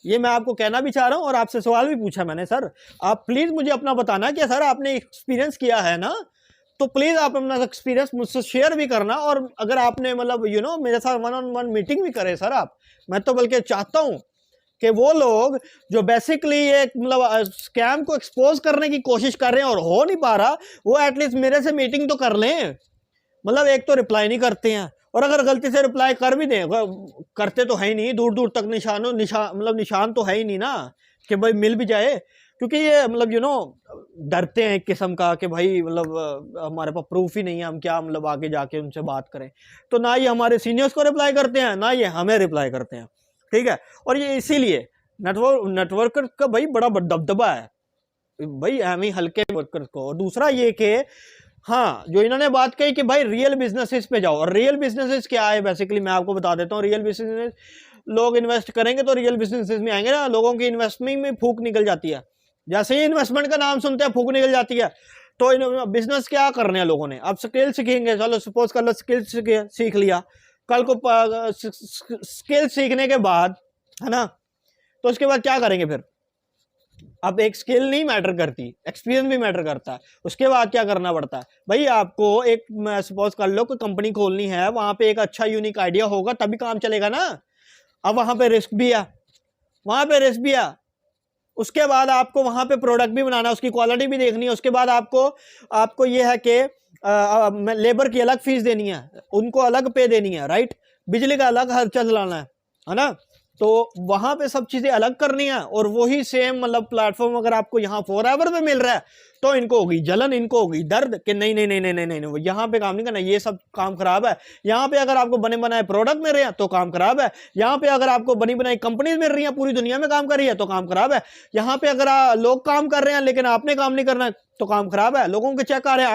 ये मैं आपको कहना भी चाह रहा हूं और आपसे सवाल भी पूछा मैंने। सर आप प्लीज मुझे अपना बताना कि सर आपने एक्सपीरियंस किया है ना, तो प्लीज आप अपना एक्सपीरियंस मुझसे शेयर भी करना। और अगर आपने मतलब मेरे साथ 1-on-1 मीटिंग भी करे सर आप, मैं तो बल्कि चाहता हूं कि वो लोग जो बेसिकली एक मतलब स्कैम को एक्सपोज करने की कोशिश कर रहे हैं और हो नहीं पा रहा, वो एटलीस्ट मेरे से मीटिंग तो कर लें। मतलब एक तो रिप्लाई नहीं करते हैं, और अगर गलती से रिप्लाई कर भी दें, करते तो है ही नहीं, दूर दूर तक निशान तो है ही नहीं ना कि भाई मिल भी जाए। क्योंकि ये मतलब डरते हैं एक किस्म का कि भाई मतलब हमारे पास प्रूफ ही नहीं है, हम क्या मतलब आगे जाके उनसे बात करें। तो ना ये हमारे सीनियर्स को रिप्लाई करते हैं, ना ये हमें रिप्लाई करते हैं, ठीक है। और ये इसीलिए नेटवर्कर का भाई बड़ा दबदबा है भाई, हमें हल्के वर्कर को। और दूसरा ये कि हाँ, जो इन्होंने बात कही कि भाई रियल बिजनेसेस पे जाओ, और रियल बिजनेसेस क्या है बेसिकली मैं आपको बता देता हूँ। रियल बिजनेस लोग इन्वेस्ट करेंगे तो रियल बिजनेसेस में आएंगे ना। लोगों की इन्वेस्टमेंट में फूक निकल जाती है, जैसे ही इन्वेस्टमेंट का नाम सुनते हैं फूक निकल जाती है। तो बिजनेस क्या करने हैं लोगों ने, अब स्किल सीखेंगे, चलो सपोज कर लो स्किल सीख लिया, कल को स्किल सीखने के बाद है ना, तो उसके बाद क्या करेंगे फिर? अब एक स्किल नहीं मैटर करती, एक्सपीरियंस भी मैटर करता है। उसके बाद क्या करना पड़ता है भाई आपको? एक सपोज कर लो कोई कंपनी खोलनी है, वहां पे एक अच्छा यूनिक आइडिया होगा तभी काम चलेगा ना। अब वहां पे रिस्क भी है, उसके बाद आपको वहां पे प्रोडक्ट भी बनाना है, उसकी क्वालिटी भी देखनी है। उसके बाद आपको यह है कि लेबर की अलग फीस देनी है, उनको अलग पे देनी है, राइट, बिजली का अलग खर्चा चलाना है ना। तो वहां पे सब चीजें अलग करनी है। और वही सेम मतलब प्लेटफॉर्म अगर आपको यहाँ 4 आवर पे मिल रहा है तो इनको होगी जलन, इनको होगी दर्द कि नहीं नहीं नहीं नहीं नहीं नहीं, नहीं यहाँ पे काम नहीं करना, ये सब काम खराब है। यहाँ पे अगर आपको बने बनाए प्रोडक्ट मिल रहे हैं तो काम खराब है। यहाँ पे अगर आपको बनी बनाई कंपनीज मिल रही हैं पूरी दुनिया में काम कर रही है तो काम खराब है। यहाँ पे अगर लोग काम कर रहे हैं लेकिन आपने काम नहीं करना तो काम खराब है। लोगों के चेक आ रहे हैं,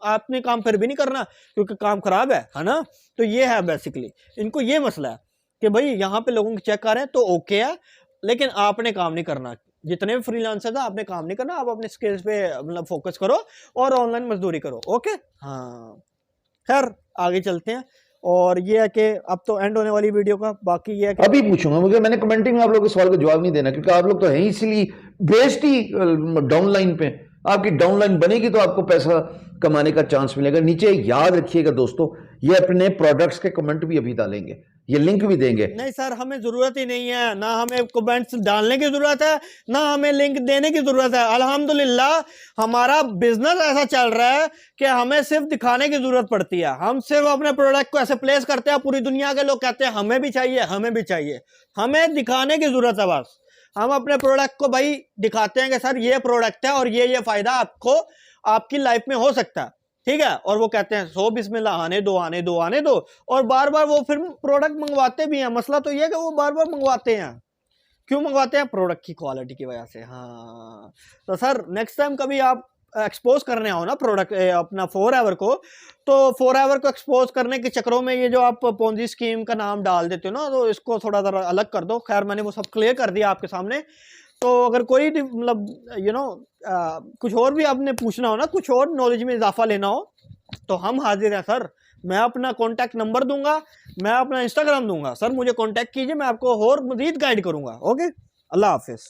आपने काम फिर भी नहीं करना क्योंकि काम खराब है ना। तो ये है बेसिकली इनको ये मसला है कि भाई यहाँ पे लोगों के चेक आ रहे हैं तो ओके है, लेकिन आपने काम नहीं करना। जितने भी फ्रीलांसर है आपने काम नहीं करना, आप अपने स्किल्स पे मतलब फोकस करो और ऑनलाइन मजदूरी करो, ओके। हाँ खैर आगे चलते हैं। और ये है कि अब तो एंड होने वाली वीडियो का, बाकी ये है कि अभी पूछूंगा, मुझे मैंने कमेंटिंग में आप लोगों के सवाल का जवाब नहीं देना क्योंकि आप लोग तो हैं ही, इसलिए बेस्ड ही डाउनलाइन पे। आपकी डाउनलाइन बनेगी तो आपको पैसा कमाने का चांस मिलेगा। नीचे याद रखिएगा दोस्तों, ये अपने प्रोडक्ट्स के कमेंट भी अभी डालेंगे, ये लिंक भी देंगे। नहीं सर हमें जरूरत ही नहीं है, ना हमें कमेंट्स डालने की जरूरत है, ना हमें लिंक देने की जरूरत है। अल्हम्दुलिल्लाह हमारा बिजनेस ऐसा चल रहा है कि हमें सिर्फ दिखाने की जरूरत पड़ती है। हम सिर्फ अपने प्रोडक्ट को ऐसे प्लेस करते हैं, पूरी दुनिया के लोग कहते हैं हमें भी चाहिए, हमें भी चाहिए। हमें दिखाने की जरूरत है बस। हम अपने प्रोडक्ट को भाई दिखाते हैं कि सर ये प्रोडक्ट है और ये फायदा आपको आपकी लाइफ में हो सकता है, ठीक है। और वो कहते हैं सो बिस्मिल्लाह, आने दो आने दो आने दो, और बार बार वो फिर प्रोडक्ट मंगवाते भी हैं। मसला तो ये है कि वो बार बार मंगवाते हैं। क्यों मंगवाते हैं? प्रोडक्ट की क्वालिटी की वजह से। हाँ तो सर नेक्स्ट टाइम कभी आप एक्सपोज करने आओ ना प्रोडक्ट अपना 4 आवर को, तो 4 आवर को एक्सपोज करने के चक्करों में ये जो आप पोंजी स्कीम का नाम डाल देते हो ना, तो इसको थोड़ा ज़रा अलग कर दो। खैर मैंने वो सब क्लियर कर दिया आपके सामने। तो अगर कोई मतलब कुछ और भी आपने पूछना हो ना, कुछ और नॉलेज में इजाफा लेना हो तो हम हाजिर हैं सर। मैं अपना कॉन्टैक्ट नंबर दूंगा, मैं अपना इंस्टाग्राम दूंगा सर, मुझे कॉन्टैक्ट कीजिए, मैं आपको और मजीद गाइड करूंगा। ओके, अल्लाह हाफिज़।